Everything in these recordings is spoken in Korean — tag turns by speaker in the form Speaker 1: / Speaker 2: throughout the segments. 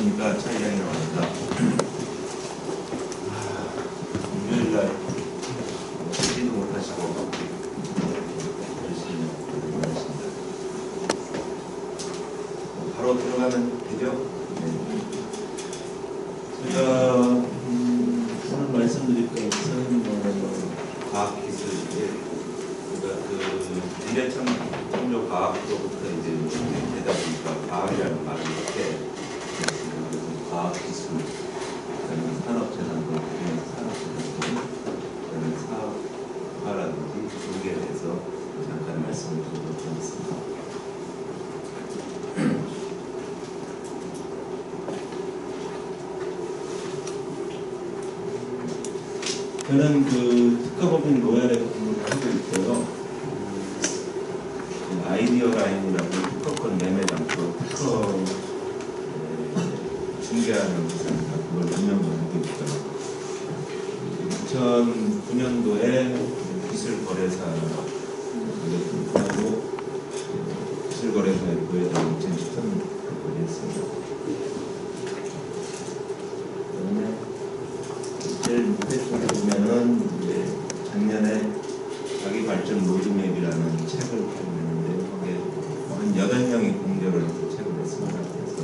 Speaker 1: 안녕하십니까. 차이양이라고 합니다. 금요일날 쉬지도 못하시고 열심히 하십니다. 바로 들어가면 되죠? 네. 제가 오늘 말씀드릴 것은 과학기술, 그러니까 미래창 창조 과학으로부터 이제 되다 보니까 과학이라는 말을 이렇게 과학기술, 산업재산권, 산업재산권, 사업화라든지 조기에 대해서 잠깐 말씀을 드리도록 하겠습니다. 저는 특허법인 로얄에 근무를 하고 있고요. 아이디어 라인이라고 특허권 매매 장소, 특허 중개하는 회사입니다. 그걸 운영을 하고 있고요. 2009년도에 기술거래사하고 기술거래사에 보여준 2013년도에 했습니다. 그다음에 제일 밑에 쪽에 보면은 이제 작년에 자기발전 로드맵이라는 책을 냈는데 거기에 한 8명이 공저를 해서 책을 냈습니다. 그래서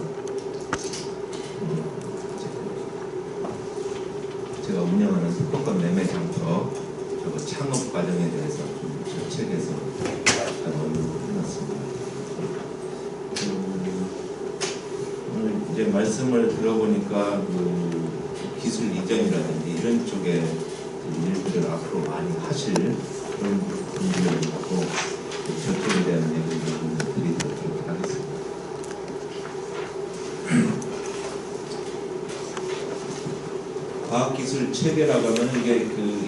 Speaker 1: 제가 운영하는 특허권 매매 장터 저거 창업 과정에 대해서 좀 저 책에서 약간 언급을 해놨습니다. 오늘 이제 말씀을 들어보니까 기술 이전이라든지 이런 쪽에 일들을 앞으로 많이 하실 그런 분들을 갖고 저쪽에 대한 얘기를 드리도록 하겠습니다. 과학기술 체계라고 하면 이게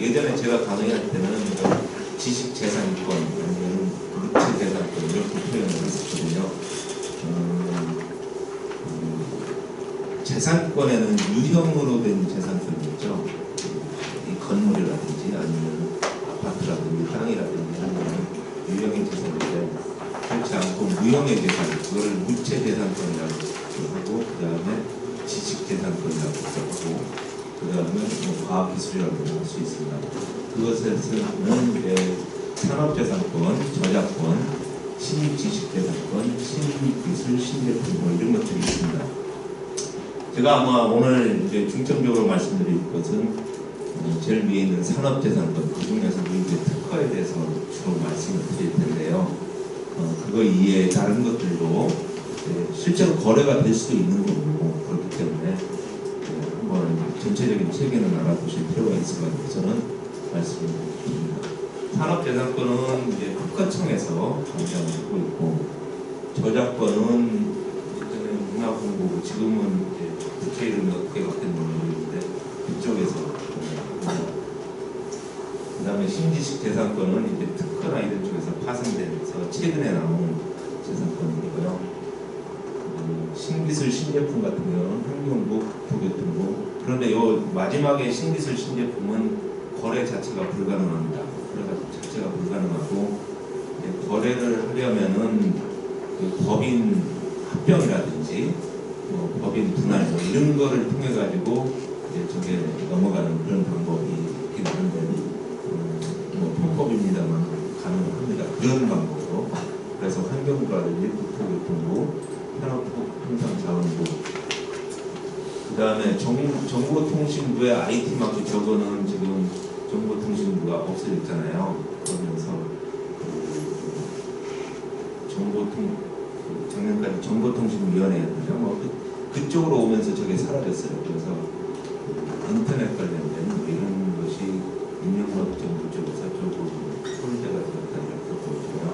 Speaker 1: 예전에 제가 강의할 때는 지식재산권 아니면 물체재산권 이렇게 표현을 했었거든요. 재산권에는 유형으로 된 재산권이 있죠. 이 건물이라든지 아니면 아파트라든지 땅이라든지 이런 거는 유형의 재산인데 그렇지 않고 무형의 재산, 그거를 물체재산권이라고 하고 그 다음에 지식재산권이라고 하고 그 다음에 과학기술이라고 할 수 있습니다. 그것에서는 이제 산업재산권, 저작권, 신입지식재산권, 신입기술, 신제품 이런 것들이 있습니다. 제가 아마 오늘 이제 중점적으로 말씀드릴 것은 제일 위에 있는 산업재산권, 그 중에서도 이제 특허에 대해서 주로 말씀을 드릴 텐데요. 그거 이외에 다른 것들도 실제로 거래가 될 수도 있는 거고 그렇기 때문에 한번 전체적인 체계는 알아보실 필요가 있을 것 같아서 저는 말씀을 드립니다. 산업재산권은 이제 특허청에서 관장을 하고 있고 저작권은 예전에 문화공부, 지금은 이제 국회 이름이 어떻게 바뀌었는지 모르겠는데 그쪽에서 그 다음에 신지식재산권은 이제 특허나 이런 쪽에서 파생돼서 최근에 나온 재산권이고요. 신기술 신제품 같은 경우는 환경부, 국토교통부. 그런데 요 마지막에 신기술 신제품은 거래 자체가 불가능합니다. 거래 자체가 불가능하고 거래를 하려면은 법인 합병이라든지 법인 분할 이런 거를 통해 가지고 저게 넘어가는 그런 방법이 있긴 한데 편법입니다만 가능합니다. 그런 방법으로. 그래서 환경부라든지 국토교통부, 산업통상자원부, 그 다음에 정보통신부의 IT 마크 저거는 지금 정보통신부가 없어졌잖아요. 그러면서 작년까지 정보통신위원회였는데 그쪽으로 오면서 저게 사라졌어요. 그래서 인터넷 관련된 이런 것이 인명학 정보 쪽에서 조금 손재가 되었다 이렇게 보고요.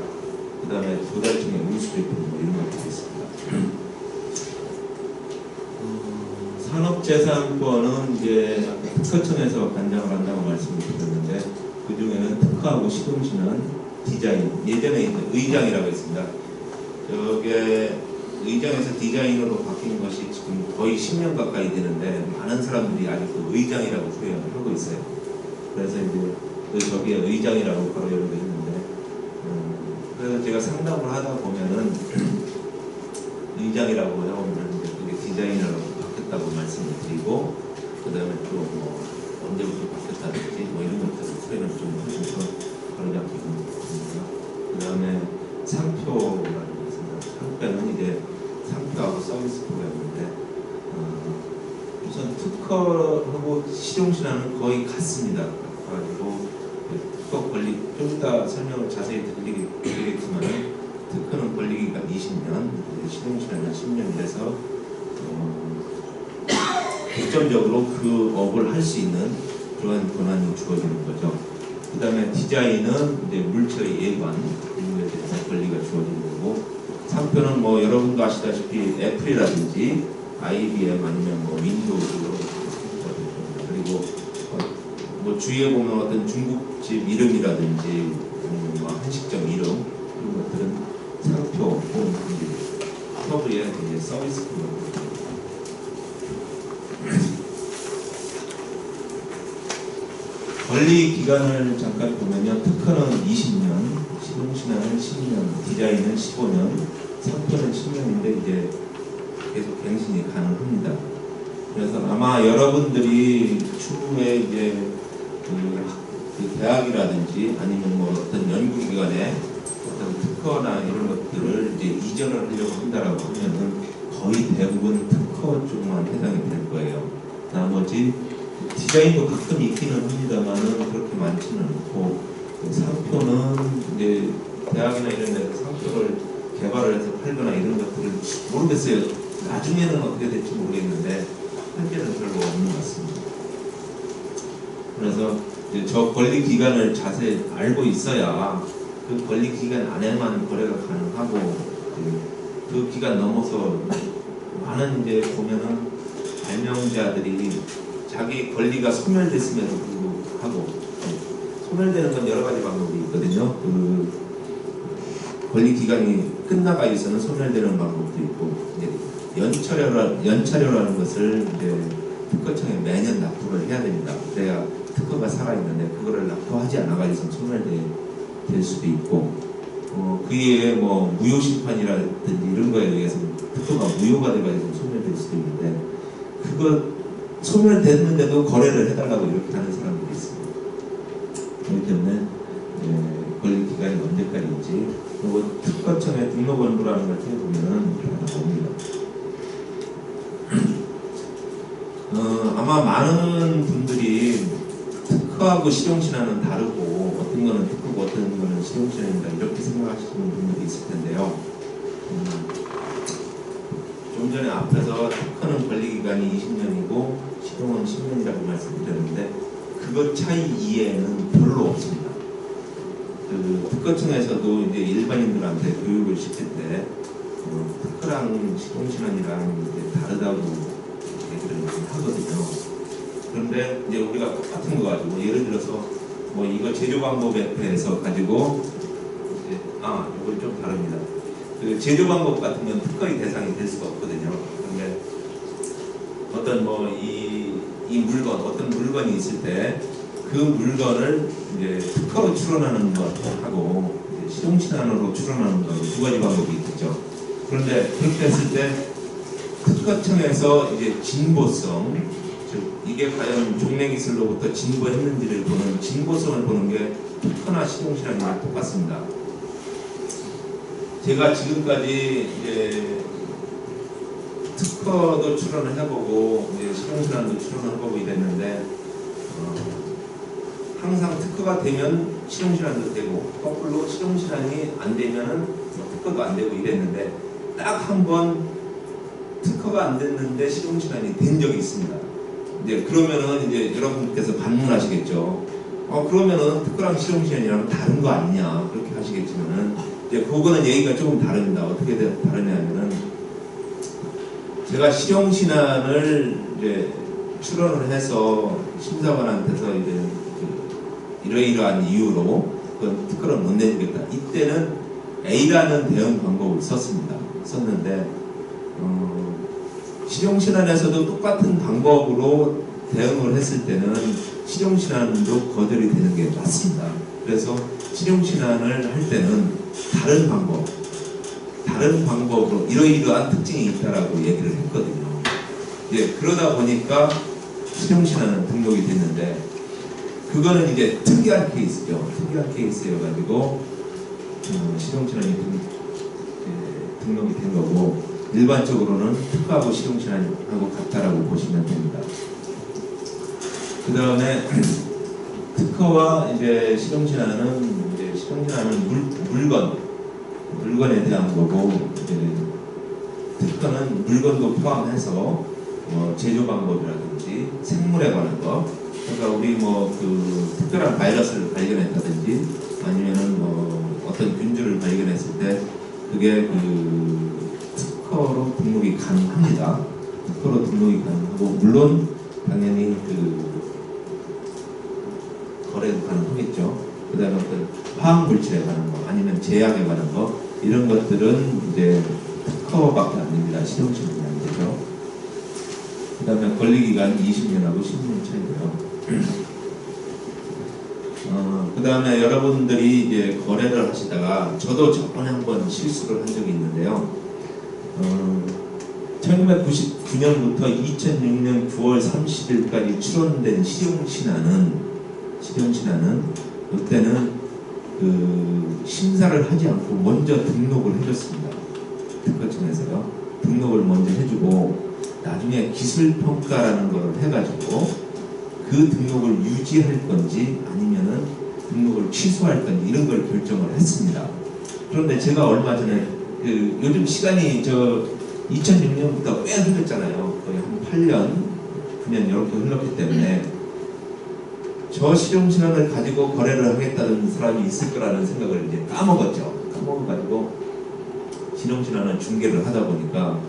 Speaker 1: 그 다음에 도달청의 운수제품 이런 것들이 있습니다. 산업재산권은 이제 특허청에서 관장을 한다고 말씀을 드렸는데 그 중에는 특허하고 시공시는 디자인, 예전에 있는 의장이라고 했습니다. 저게 의장에서 디자인으로 바뀐 것이 지금 거의 10년 가까이 되는데 많은 사람들이 아직도 의장이라고 표현을 하고 있어요. 그래서 이제 저기에 의장이라고 바로 이렇게 했는데 그래서 제가 상담을 하다 보면은 의장이라고 하면 그게 디자이너라고 바뀌었다고 말씀을 드리고, 그 다음에 또 뭐 언제부터 바뀌었다든지 뭐 이런 것들을 수행을 좀 하셔서 바로 잡히는 겁니다. 그 다음에 상표라는 게 있습니다. 상표는 이제 상표하고 서비스표가 있는데, 우선 특허하고 실용신안은 거의 같습니다. 그래가지고 특허 권리 좀 이따 설명을 자세히 드리겠지만, 특허는 권리기간 20년, 실용신안은 10년이라서 독점적으로 그 업을 할 수 있는 그런 권한이 주어지는 거죠. 그 다음에 디자인은 이제 물체의 예관 이런 것에 대해서 권리가 주어지는 거고, 상표는 뭐 여러분도 아시다시피 애플이라든지 IBM 아니면 뭐 윈도우로, 그리고 뭐 주위에 보면 어떤 중국집 이름이라든지 뭐 한식점 이름 이런 것들은 상표 혹은 서브의 이제 서비스표. 권리 기간을 잠깐 보면요, 특허는 20년, 실용신안은 10년, 디자인은 15년, 상표는 10년인데 이제 계속 갱신이 가능합니다. 그래서 아마 여러분들이 추후에 이제 그 대학이라든지 아니면 뭐 어떤 연구기관에 어떤 특허나 이런 것들을 이제 이전을 하려고 한다라고 하면은 거의 대부분 특허 쪽만 해당이 될 거예요. 나머지 디자인도 가끔 있기는 합니다만은 그렇게 많지는 않고, 상표는 이제 대학이나 이런 데서 상표를 개발을 해서 팔거나 이런 것들을 모르겠어요. 나중에는 어떻게 될지 모르겠는데 현재는 별로 없는 것 같습니다. 그래서 이제 저 권리 기간을 자세히 알고 있어야 그 권리 기간 안에만 거래가 가능하고, 그 기간 넘어서 많은 이제 보면은 발명자들이 자기 권리가 소멸됐음에도 불구하고, 소멸되는 건 여러 가지 방법이 있거든요. 그 권리 기간이 끝나가 있어는 소멸되는 방법도 있고, 이제 연차료라는 것을 이제 특허청에 매년 납부를 해야 됩니다. 그래야 특허가 살아있는데 그거를 납부하지 않아가지고 소멸될 수도 있고, 그 이외에 뭐 무효심판이라든지 이런 거에 의해서 특허가 무효가 돼가지고 소멸될 수도 있는데, 그거 소멸됐는데도 거래를 해달라고 이렇게 하는 사람들이 있습니다. 그렇기 때문에 권리 기간이 언제까지인지, 그리고 특허청의 등록원부라는 걸 해보면 다 나옵니다. 아마 많은 분들이 특허하고 실용신안은 다르고, 어떤 거는 특허고 어떤 거는 실용신안이다 이렇게 생각하시는 분들이 있을 텐데요. 좀 전에 앞에서 특허는 권리기간이 20년이고 실용은 10년이라고 말씀드렸는데, 그것 차이 이해는 별로 없습니다. 그 특허청에서도 이제 일반인들한테 교육을 시킬 때 특허랑 실용신안이랑 이제 다르다고 얘기를 하거든요. 그런데 이제 우리가 똑같은 거 가지고, 예를 들어서 뭐 이거 제조 방법에 대해서 가지고 이제 이건 좀 다릅니다. 그 제조 방법 같은 건 특허의 대상이 될 수가 없거든요. 그런데 어떤 뭐 이 물건, 어떤 물건이 있을 때 그 물건을 이제 특허로 추론하는 것하고 실용신안으로 추론하는 것 두 가지 방법이 있겠죠. 그런데 그렇게 했을 때 특허청에서 이제 진보성, 즉 이게 과연 종래기술로부터 진보했는지를 보는 진보성을 보는 게 특허나 실용신안이랑 똑같습니다. 제가 지금까지 이제 특허도 출원을 해보고 이제 실용신안도 출원을 해보고 이랬는데, 항상 특허가 되면 실용신안도 되고, 거꾸로 실용신안이 안 되면은 특허도 안 되고 이랬는데, 딱 한 번 특허가 안 됐는데 실용신안이 된 적이 있습니다. 이제 그러면은 이제 여러분께서 반문하시겠죠. 그러면은 특허랑 실용신안이랑 다른 거 아니냐 그렇게 하시겠지만은, 이제 그거는 얘기가 조금 다릅니다. 어떻게 다르냐면은, 제가 실용신안을 이제 출원을 해서 심사관한테서 이제 이러이러한 이유로 그건 특허를 못 내주겠다. 이때는 A라는 대응 방법을 썼는데, 실용신안에서도 똑같은 방법으로 대응을 했을 때는 실용신안도 거절이 되는 게 맞습니다. 그래서 실용신안을 할 때는 다른 방법으로 이러이러한 특징이 있다라고 얘기를 했거든요. 이제 그러다 보니까 실용신화는 등록이 됐는데, 그거는 이제 특이한 케이스죠. 특이한 케이스여가지고 실용신화이 등록이 된 거고, 일반적으로는 특허하고 실용신화하고 같다라고 보시면 됩니다. 그 다음에 특허와 이제 실용신화는 물건에 대한 거고, 이제 특허는 물건도 포함해서 제조 방법이라든지 생물에 관한 거, 그러니까 우리 그 특별한 바이러스를 발견했다든지 아니면은 어떤 균주를 발견했을 때 그게 특허로 등록이 가능합니다. 특허로 등록이 가능하고, 물론 당연히 거래도 가능하겠죠. 그 다음에 어떤 화학물질에 관한 거, 아니면 제약에 관한 거, 이런 것들은 이제 특허밖에 안 됩니다. 실용신문이 안 되죠. 그 다음에 권리기간 20년하고 10년 차이고요. 그 다음에 여러분들이 이제 거래를 하시다가, 저도 저번에 한번 실수를 한 적이 있는데요. 1999년부터 2006년 9월 30일까지 출원된 실용신화는 그때는 심사를 하지 않고 먼저 등록을 해줬습니다. 특허청에서요. 등록을 먼저 해주고, 나중에 기술평가라는 걸 해가지고 그 등록을 유지할 건지 아니면은 등록을 취소할 건지 이런 걸 결정을 했습니다. 그런데 제가 얼마 전에 요즘 시간이 2006년부터 꽤 흘렀잖아요. 거의 한 8년, 9년 이렇게 흘렀기 때문에 저 실용신화를 가지고 거래를 하겠다는 사람이 있을 거라는 생각을 이제 까먹었죠. 까먹어가지고 실용신화는 중개를 하다 보니까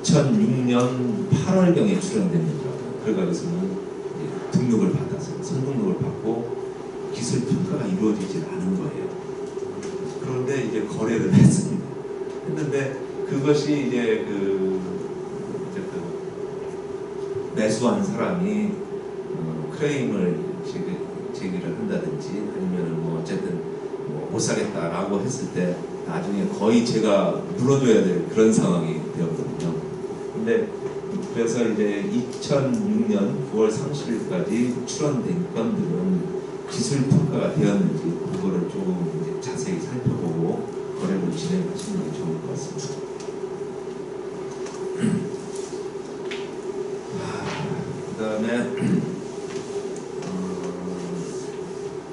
Speaker 1: 2006년 8월경에 출원됩니다. 그래가지고는 등록을 받았어요. 선등록을 받고 기술평가가 이루어지지 않은 거예요. 그런데 이제 거래를 했습니다. 했는데 그것이 이제 매수한 사람이 클레임을 제기를 한다든지 아니면 어쨌든 못 사겠다라고 했을 때 나중에 거의 제가 물어줘야 될 그런 상황이 되었거든요. 근데 그래서 이제 2006년 9월 30일까지 출원된 건들은 기술평가가 되었는지 그거를 조금 이제 자세히 살펴보고 거래를 진행하시는 게 좋을 것 같습니다. 그 다음에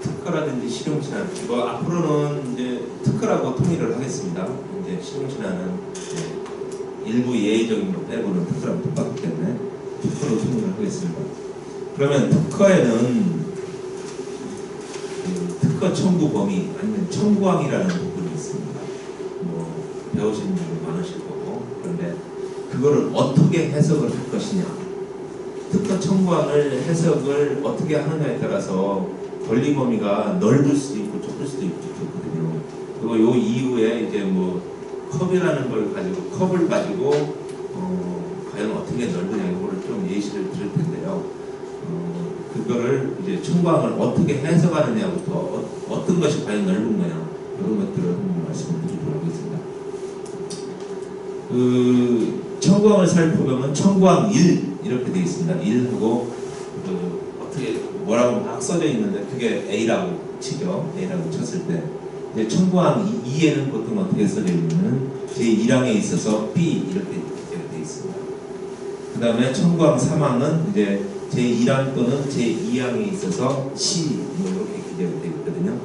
Speaker 1: 특허라든지 실용신화, 이거 앞으로는 이제 특허라고 통일을 하겠습니다. 이제 실용신화는 일부 예외적인 거 빼고는 특허랑 똑같기 때문에 특허로 통일을 하겠습니다. 그러면 특허에는 특허 청구 범위 아니면 청구항이라는 부분이 있습니다. 배우신 분이 많으실 거고, 그런데 그거를 어떻게 해석을 할 것이냐, 특허 청구항을 해석을 어떻게 하느냐에 따라서 권리 범위가 넓을 수도 있고 좁을 수도 있거든요. 그리고 요 이후에 이제 컵이라는 걸 가지고 과연 어떻게 넓으냐 이거를 좀 예시를 드릴 텐데요. 그거를 이제 청구항을 어떻게 해석하느냐부터 어떤 것이 과연 넓은 거냐 이런 것들을 한번 말씀을 드리도록 하겠습니다. 청구항을 살펴보면 청구항 1 이렇게 되어 있습니다. 1하고 어떻게 뭐라고 막 써져 있는데 그게 A라고 치죠. A라고 쳤을 때 이제 청구항 2에는 보통 어떻게 써져 있냐면 제1항에 있어서 B 이렇게 되어 있습니다. 그 다음에 청구항 3항은 이제 제1항 또는 제2항에 있어서 C 이렇게 기재가 되어 있거든요.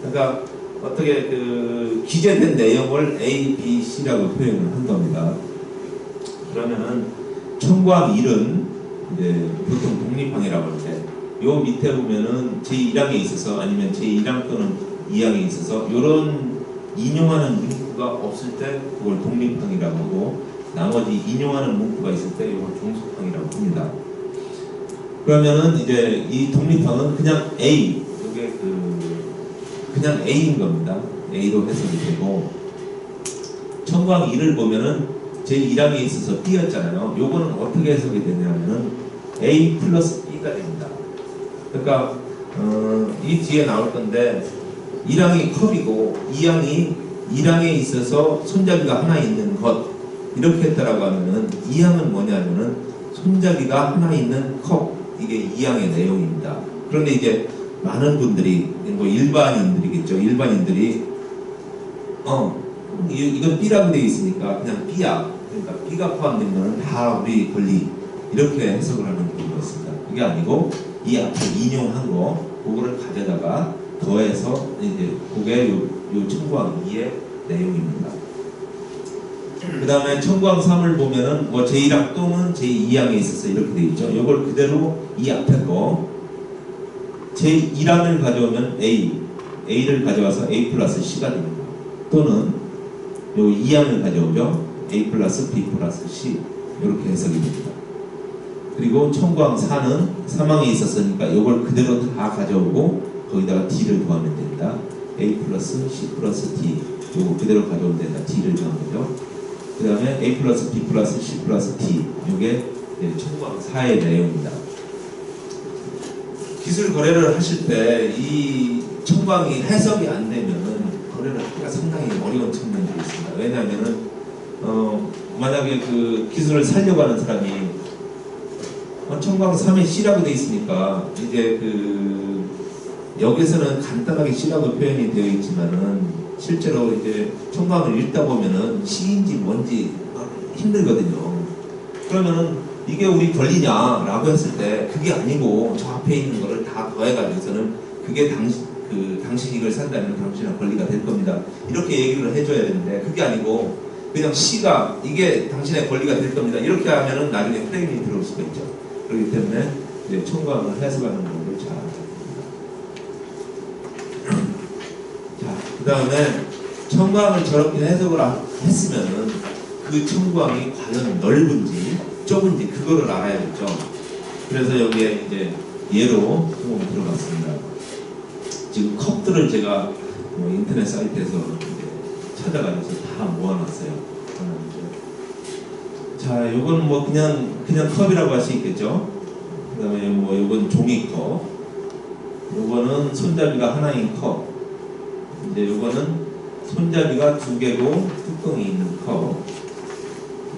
Speaker 1: 그러니까 어떻게 기재된 내용을 A, B, C라고 표현을 한 겁니다. 그러면은 청구항 1은 이제 보통 독립항이라고 할 때 요 밑에 보면은 제1항에 있어서 아니면 제1항 또는 2항에 있어서 이런 인용하는 문구가 없을 때 그걸 독립항이라고 하고, 나머지 인용하는 문구가 있을 때 이걸 종속항이라고 합니다. 그러면은 이제 이 독립항은 그냥 A, 이게 그냥 A인 겁니다. A로 해석이 되고, 청구항 2를 보면은 제1항에 있어서 B였잖아요. 요거는 어떻게 해석이 되냐면은 A 플러스 B가 됩니다. 그러니까 이 뒤에 나올 건데 1항이 컵이고 2항이 1항에 있어서 손잡이가 하나 있는 것, 이렇게 했다라고 하면은 이항은 뭐냐면은 손잡이가 하나 있는 컵, 이게 이항의 내용입니다. 그런데 이제 많은 분들이, 뭐 일반인들이겠죠. 일반인들이 이건 B라고 되어 있으니까 그냥 B야. 그러니까 B가 포함된 거는 다 우리 권리, 이렇게 해석을 하는 경우가 있습니다. 그게 아니고 이 앞에 인용한 거 그거를 가져다가 더해서 이제 그게 요 청구항 2의 내용입니다. 그 다음에 청구항 3을 보면은 뭐 제1항 또는 제2항에 있어서 이렇게 되어 있죠. 이걸 그대로 이 앞에 거 제1항을 가져오면 A를 가져와서 A 플러스 C가 됩니다. 또는 요 2항을 가져오죠. A 플러스 B 플러스 C, 이렇게 해석이 됩니다. 그리고 청구항 4는 3항에 있었으니까 이걸 그대로 다 가져오고 거기다가 D를 더하면 됩니다. A 플러스 C 플러스 D, 요거 그대로 가져오면 된다. D를 더하면 되죠. 그 다음에 A 플러스 B 플러스 C 플러스 D, 요게 청구항 4의 내용입니다. 기술 거래를 하실 때 이 청구항이 해석이 안 되면은 거래를 하기가 상당히 어려운 측면이 있습니다. 왜냐하면은 만약에 그 기술을 살려고 하는 사람이 청구항 3에 C라고 되어 있으니까 이제 그 여기서는 간단하게 C라고 표현이 되어 있지만은 실제로 이제 청구항을 읽다 보면은 C인지 뭔지 힘들거든요. 그러면은 이게 우리 권리냐라고 했을 때 그게 아니고 저 앞에 있는 거를 다 더해가지고서는 그게 당신이 이걸 산다면 당신의 권리가 될 겁니다. 이렇게 얘기를 해줘야 되는데 그게 아니고 그냥 C가 이게 당신의 권리가 될 겁니다. 이렇게 하면은 나중에 프레임이 들어올 수가 있죠. 그렇기 때문에 이제 청구항을 해석하는 것을 잘 자, 그 다음에 청구항을 저렇게 해석을 했으면은 그 청구항이 과연 넓은지 좁은지 그거를 알아야겠죠. 그래서 여기에 이제 예로 조금 들어봤습니다. 지금 컵들을 제가 뭐 인터넷 사이트에서 이제 찾아가면서 다 모아놨어요. 자, 요건 뭐 그냥 컵이라고 할 수 있겠죠. 그 다음에 뭐 요건 종이컵, 요거는 손잡이가 하나인 컵, 이제 요거는 손잡이가 2개고 뚜껑이 있는 컵,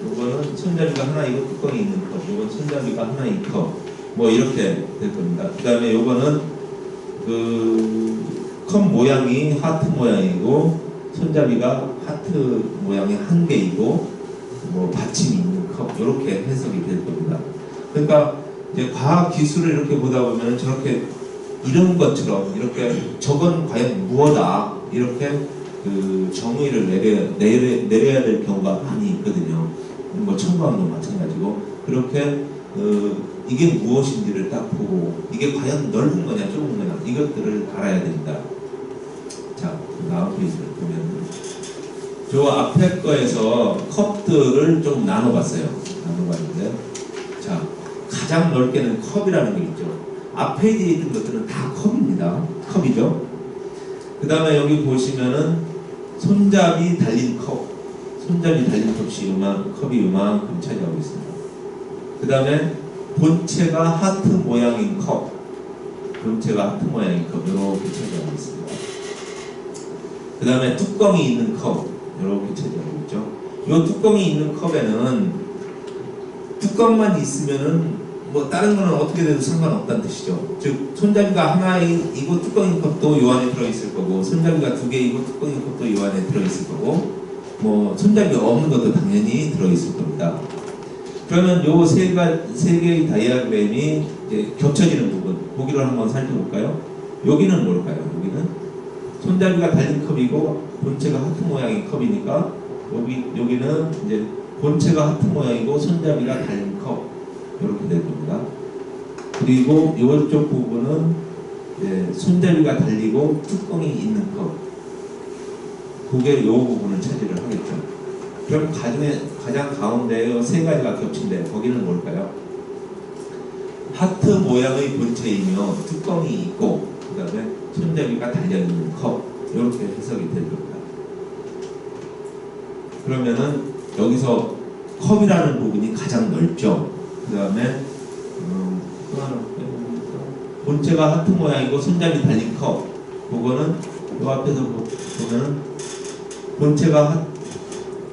Speaker 1: 요거는 손잡이가 하나이고 뚜껑이 있는 컵, 요건 손잡이가 하나인 컵, 뭐 이렇게 될 겁니다. 그 다음에 요거는 그 컵 모양이 하트 모양이고 손잡이가 하트 모양의 한 개이고 뭐 받침이 있는 컵, 이렇게 해석이 될 겁니다. 그러니까 이제 과학 기술을 이렇게 보다 보면 저렇게 이런 것처럼 이렇게 저건 과연 무엇이다 이렇게 그 정의를 내려야 될 경우가 많이 있거든요. 뭐 청구항도 마찬가지고 그렇게 이게 무엇인지를 딱 보고 이게 과연 넓은 거냐 좁은 거냐 이것들을 알아야 된다. 자, 다음 페이지를 보면 저 앞에 거에서 컵들을 좀 나눠봤어요. 나눠봤는데 자, 가장 넓게는 컵이라는 게 있죠. 앞에 있는 것들은 다 컵입니다. 컵이죠. 그 다음에 여기 보시면은 손잡이 달린 컵, 손잡이 달린 컵이 요만큼 차지하고 있습니다. 그 다음에 본체가 하트 모양인 컵, 본체가 하트 모양인 컵 이렇게 차지하고 있습니다. 그 다음에 뚜껑이 있는 컵 이렇게 차지하고 있죠. 이 뚜껑이 있는 컵에는 뚜껑만 있으면은 뭐 다른 거는 어떻게 돼도 상관없다는 뜻이죠. 즉 손잡이가 하나이고 뚜껑인 컵도 요 안에 들어있을 거고 손잡이가 2개이고 뚜껑인 컵도 요 안에 들어있을 거고 뭐 손잡이가 없는 것도 당연히 들어있을 겁니다. 그러면 요 세 개의 다이아그램이 이제 겹쳐지는 부분 보기를 한번 살펴볼까요? 여기는 뭘까요? 여기는 손잡이가 달린 컵이고 본체가 하트 모양인 컵이니까 여기는 이제 본체가 하트 모양이고 손잡이가 달린 컵 이렇게 될 겁니다. 그리고 이쪽 부분은 이제 손잡이가 달리고 뚜껑이 있는 컵, 그게 이 부분을 차지를 하겠죠. 그럼 가장 가운데 세 가지가 겹친데 거기는 뭘까요? 하트 모양의 본체이며 뚜껑이 있고 그 다음에 손잡이가 달려있는 컵 이렇게 해석이 될 겁니다. 그러면은 여기서 컵이라는 부분이 가장 넓죠. 그 다음에 또 하나 본체가 하트 모양이고 손잡이 달린 컵, 그거는 이 앞에서 보면 본체가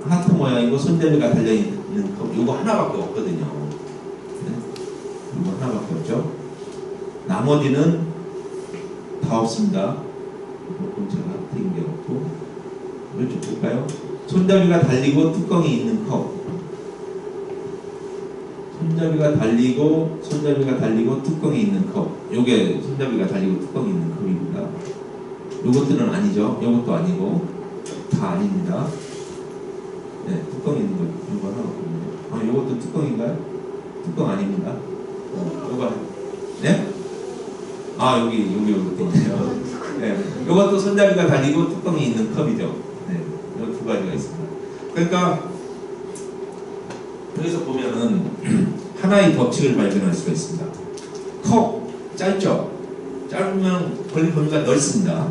Speaker 1: 하트 모양이고 손잡이가 달려있는 컵 요거 하나밖에 없거든요. 네? 요거 하나밖에 없죠. 나머지는 다 없습니다. 조금 제가 틀린 게 없고 이쪽 볼까요? 손잡이가 달리고 뚜껑이 있는 컵. 손잡이가 달리고 뚜껑이 있는 컵. 요게 손잡이가 달리고 뚜껑이 있는 컵입니다. 요것들은 아니죠. 요것도 아니고 다 아닙니다. 네, 뚜껑이 있는 거 요거 하나 없거든요. 아, 요것도 뚜껑인가요? 뚜껑 아닙니다. 요거 네? 아 여기 있네요. 네, 요것도 손잡이가 달리고 뚜껑이 있는 컵이죠. 네, 요 두 가지가 있습니다. 그러니까 여기서 보면은 하나의 법칙을 발견할 수가 있습니다. 컵 짧죠? 짧으면 권리 범위가 넓습니다.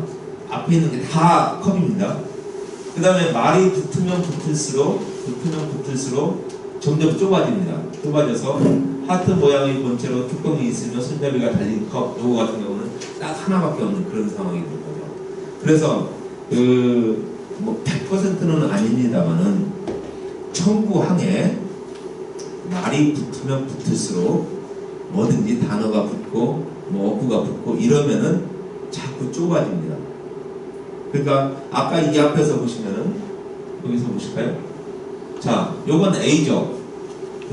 Speaker 1: 앞에 있는 게 다 컵입니다. 그 다음에 말이 붙으면 붙을수록 점점 좁아집니다. 좁아져서 하트 모양의 본체로 뚜껑이 있으며 손잡이가 달린 컵 요거 같은 경우는 딱 하나밖에 없는 그런 상황이 된 거죠. 그래서 뭐 100%는 아닙니다만은 청구항에 말이 붙으면 붙을수록 뭐든지 단어가 붙고 뭐 어구가 붙고 이러면은 자꾸 좁아집니다. 그러니까 아까 이 앞에서 보시면은 여기서 보실까요? 자, 요건 A죠.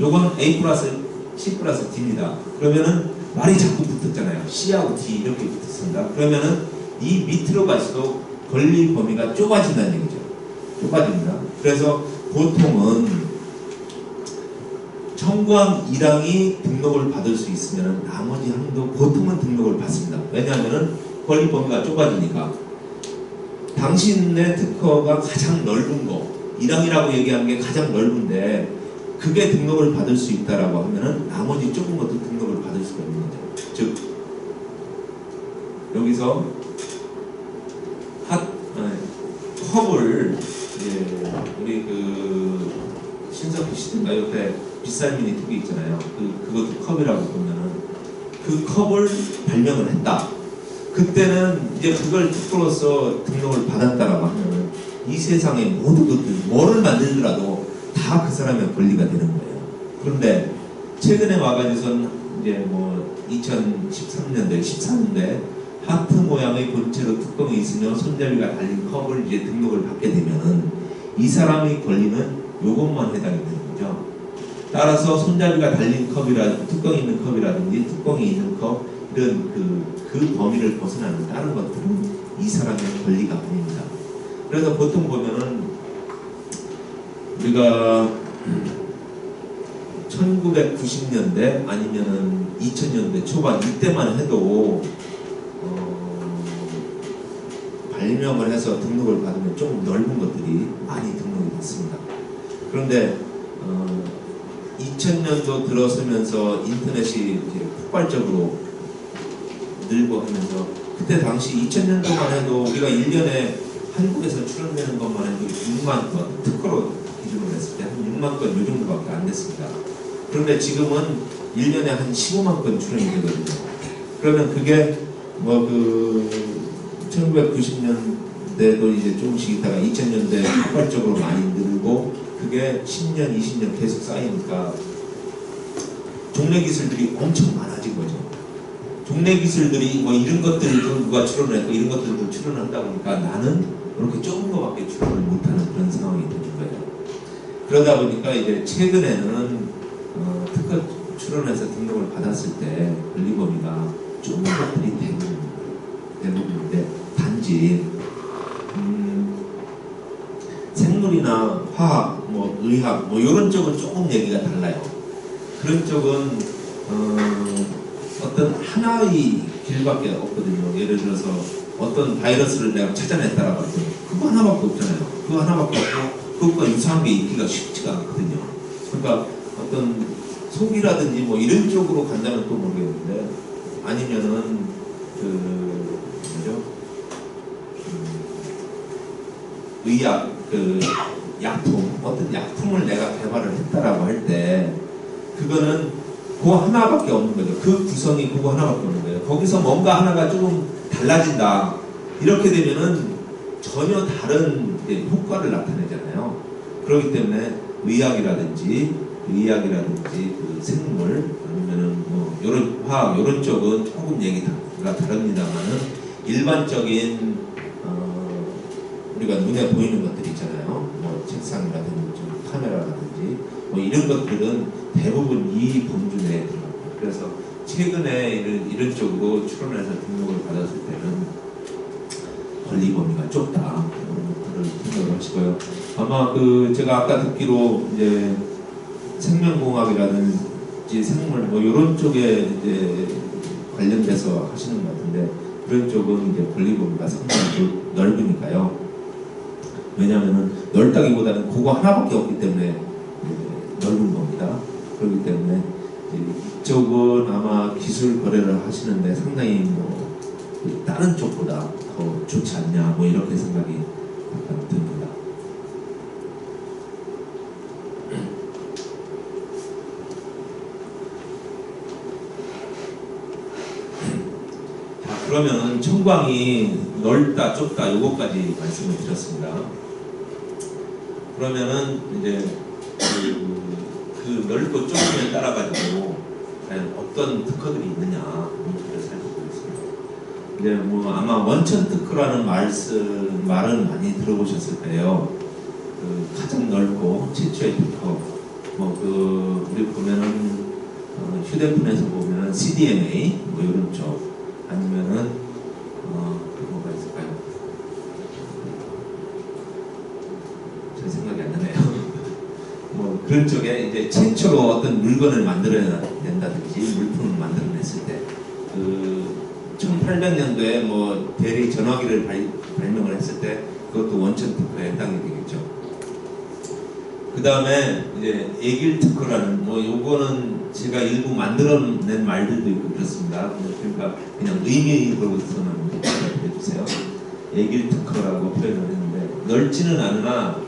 Speaker 1: 요건 A 플러스 C 플러스 D입니다. 그러면은 말이 자꾸 붙었잖아요. C하고 D 이렇게 붙었습니다. 그러면은 이 밑으로 갈수록 권리 범위가 좁아진다는 얘기죠. 좁아집니다. 그래서 보통은 청구항 1항이 등록을 받을 수 있으면 나머지 항도 보통은 등록을 받습니다. 왜냐하면 권리 범위가 좁아지니까. 당신의 특허가 가장 넓은 거 1항이라고 얘기하는 게 가장 넓은데 그게 등록을 받을 수 있다라고 하면은 나머지 좁은 것도 등록을 받을 수가 있는 거죠. 즉 여기서 컵을 우리 신석기 시대인가 옆에 빗살미니 뚝이 있잖아요. 그것도 컵이라고 보면은 그 컵을 발명을 했다. 그때는 이제 그걸 특허로서 등록을 받았다라고 하면 이 세상의 모든 것들 뭐를 만들더라도 다 그 사람의 권리가 되는 거예요. 그런데 최근에 와가지고선 이제 뭐 2013년도에 14년도에 하트 모양의 본체로 뚜껑이 있으며 손잡이가 달린 컵을 이제 등록을 받게 되면은 이 사람의 권리는 요것만 해당이 되는 거죠. 따라서 손잡이가 달린 컵이라든지 뚜껑이 있는 컵이라든지 뚜껑이 있는 컵 이런 그 범위를 벗어나는 다른 것들은 이 사람의 권리가 아닙니다. 그래서 보통 보면은 우리가 1990년대 아니면은 2000년대 초반 이때만 해도 발명을 해서 등록을 받으면 좀 넓은 것들이 많이 등록이 됐습니다. 그런데 2000년도 들어서면서 인터넷이 이제 폭발적으로 늘고 하면서 그때 당시 2000년도만 해도 우리가 1년에 한국에서 출원되는 것만 해도 6만 건 특허로 기준으로 했을 때 한 6만 건 요 정도밖에 안 됐습니다. 그런데 지금은 1년에 한 15만 건 출원이 되거든요. 그러면 그게 뭐 1990년대도 이제 조금씩 있다가 2000년대 폭발적으로 많이 늘고 그게 10년, 20년 계속 쌓이니까 종래 기술들이 엄청 많아진 거죠. 종래 기술들이 뭐 이런 것들도 누가 출원을 했고 이런 것들도 출원을 하다 보니까 나는 이렇게 조금 거밖에 출원을 못하는 그런 상황이 되는 거예요. 그러다 보니까 이제 최근에는 특허 출원해서 등록을 받았을 때 권리 범위가 좁은 것들이 대부분인데 단지 생물이나 화학, 뭐 의학, 뭐 이런 쪽은 조금 얘기가 달라요. 그런 쪽은 어떤 하나의 길밖에 없거든요. 예를 들어서 어떤 바이러스를 내가 찾아냈다라고 해서 그거 하나밖에 없잖아요. 그거 하나밖에 없고 그것과 유사한 게 있기가 쉽지가 않거든요. 그러니까 어떤 속이라든지 뭐 이런 쪽으로 간다면 또 모르겠는데 아니면은 뭐죠? 의약, 약품, 어떤 약품을 내가 개발을 했다라고 할 때 그거는 그거 하나밖에 없는 거죠. 그 구성이 그거 하나밖에 없는 거예요. 거기서 뭔가 하나가 조금 달라진다. 이렇게 되면은 전혀 다른 효과를 나타내잖아요. 그렇기 때문에 의학이라든지 그 생물 아니면은 뭐 이런 화학 이런 쪽은 조금 얘기가 다릅니다만은 일반적인 우리가 눈에 보이는 것들 있잖아요. 뭐 책상이라든지 카메라라든지 뭐 이런 것들은 대부분 이 범주 내에 들어갑니다. 그래서 최근에 이런 쪽으로 출원해서 등록을 받았을 때는 권리 범위가 좁다. 그런 생각을 하시고요. 아마 제가 아까 듣기로 이제 생명공학이라든지 생물 뭐 이런 쪽에 이제 관련돼서 하시는 것 같은데 그런 쪽은 이제 권리 범위가 상당히 넓으니까요. 왜냐하면은 넓다기보다는 그거 하나밖에 없기 때문에 넓은 겁니다. 그렇기 때문에 이쪽은 아마 기술 거래를 하시는데 상당히 뭐 다른 쪽보다 더 좋지 않냐 뭐 이렇게 생각이 약간 듭니다. 자, 그러면 청광이 넓다 좁다 요거까지 말씀을 드렸습니다. 그러면은 이제 그 넓고 좁음에 따라 가지고 과연 어떤 특허들이 있느냐 문제를 살펴보겠습니다. 이제 뭐 아마 원천 특허라는 말은 많이 들어보셨을 거예요. 가장 넓고 최초의 특허. 우리 보면은 휴대폰에서 보면은 CDMA 뭐 이런 쪽 아니면은 뭐가 있을까요? 제 생각이 안 나네요. 뭐 그런 쪽에 이제 최초로 어떤 물건을 만들어낸다든지 물품을 만들어냈을 때 1800년도에 뭐 대리 전화기를 발명을 했을 때 그것도 원천 특허에 해당이 되겠죠. 그 다음에 이제 애길 특허라는 뭐 요거는 제가 일부 만들어낸 말들도 있고 그렇습니다. 그러니까 그냥 의미로서만 해주세요. 애길 특허라고 표현을 했는데 넓지는 않으나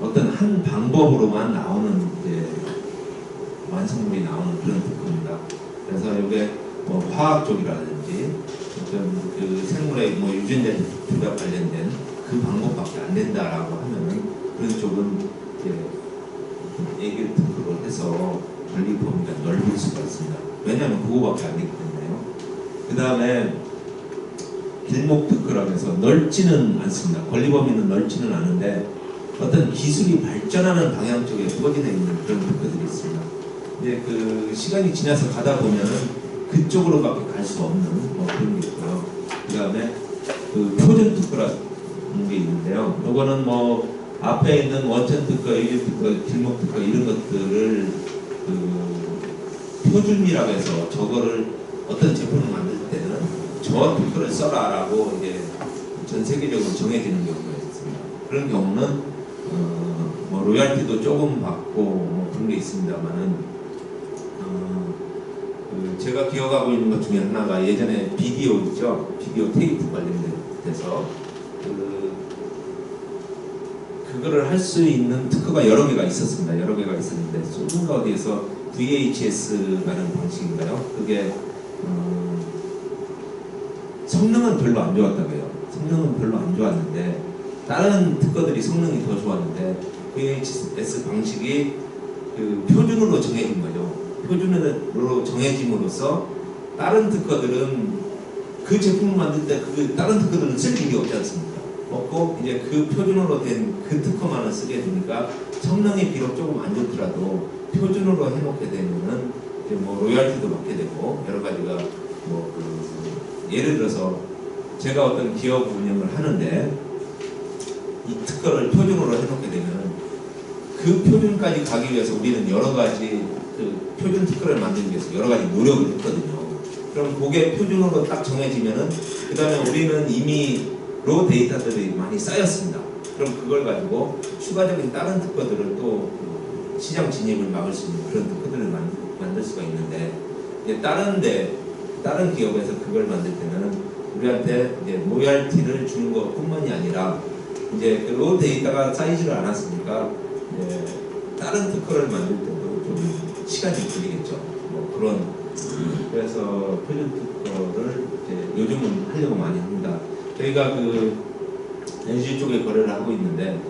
Speaker 1: 어떤 한 방법으로만 나오는 이제 완성물이 나오는 그런 특허입니다. 그래서 이게 뭐 화학 쪽이라든지 어떤 그 생물의 뭐 유전자들과 관련된 그 방법밖에 안 된다라고 하면은 그런 쪽은 이제 애길 특허로 해서 권리 범위가 넓을 수가 있습니다. 왜냐하면 그거밖에 안 되기 때문에요. 그 다음에 길목 특허라고 해서 넓지는 않습니다. 권리 범위는 넓지는 않은데 어떤 기술이 발전하는 방향 쪽에 포진해 있는 그런 특허들이 있습니다. 이제 그 시간이 지나서 가다 보면은 그쪽으로밖에 갈 수 없는 뭐 그런 게 있고요. 그 다음에 그 표준 특허라는 게 있는데요. 이거는 뭐 앞에 있는 원천 특허, 애길 특허, 길목 특허 이런 것들을 표준이라고 해서 저거를 어떤 제품을 만들 때는 저 특허를 써라라고 이제 전 세계적으로 정해지는 경우가 있습니다. 그런 경우는 뭐 로열티도 조금 받고 뭐 그런 게 있습니다만은 제가 기억하고 있는 것 중에 하나가 예전에 비디오 있죠. 비디오 테이프 관련돼서 그거를 할 수 있는 특허가 여러 개가 있었습니다. 여러 개가 있었는데 소문가 어디에서 VHS라는 방식인가요? 그게 성능은 별로 안 좋았다고 해요. 성능은 별로 안 좋았는데 다른 특허들이 성능이 더 좋았는데 VHS 방식이 그 표준으로 정해진 거죠. 표준으로 정해짐으로써 다른 특허들은 그 제품을 만들 때 그 다른 특허들은 쓸 일이 없지 않습니까? 없고 이제 그 표준으로 된 그 특허만을 쓰게 되니까 성능이 비록 조금 안 좋더라도 표준으로 해놓게 되면은 이제 뭐 로열티도 받게 되고 여러 가지가 뭐 예를 들어서 제가 어떤 기업 운영을 하는데 이 특허를 표준으로 해놓게 되면 그 표준까지 가기 위해서 우리는 여러 가지 그 표준 특허를 만들기 위해서 여러 가지 노력을 했거든요. 그럼 그게 표준으로 딱 정해지면은 그 다음에 우리는 이미 로 데이터들이 많이 쌓였습니다. 그럼 그걸 가지고 추가적인 다른 특허들을 또 시장 진입을 막을 수 있는 그런 특허들을 만들 수가 있는데 이제 다른 기업에서 그걸 만들 때는 우리한테 이제 로열티를 주는 것뿐만이 아니라 이제 그 로 데이터가 쌓이지를 않았으니까 다른 특허를 만들 때도 좀 시간이 걸리겠죠. 뭐 그런 그래서 표준 특허를 이제 요즘은 하려고 많이 합니다. 저희가 그 NG 쪽에 거래를 하고 있는데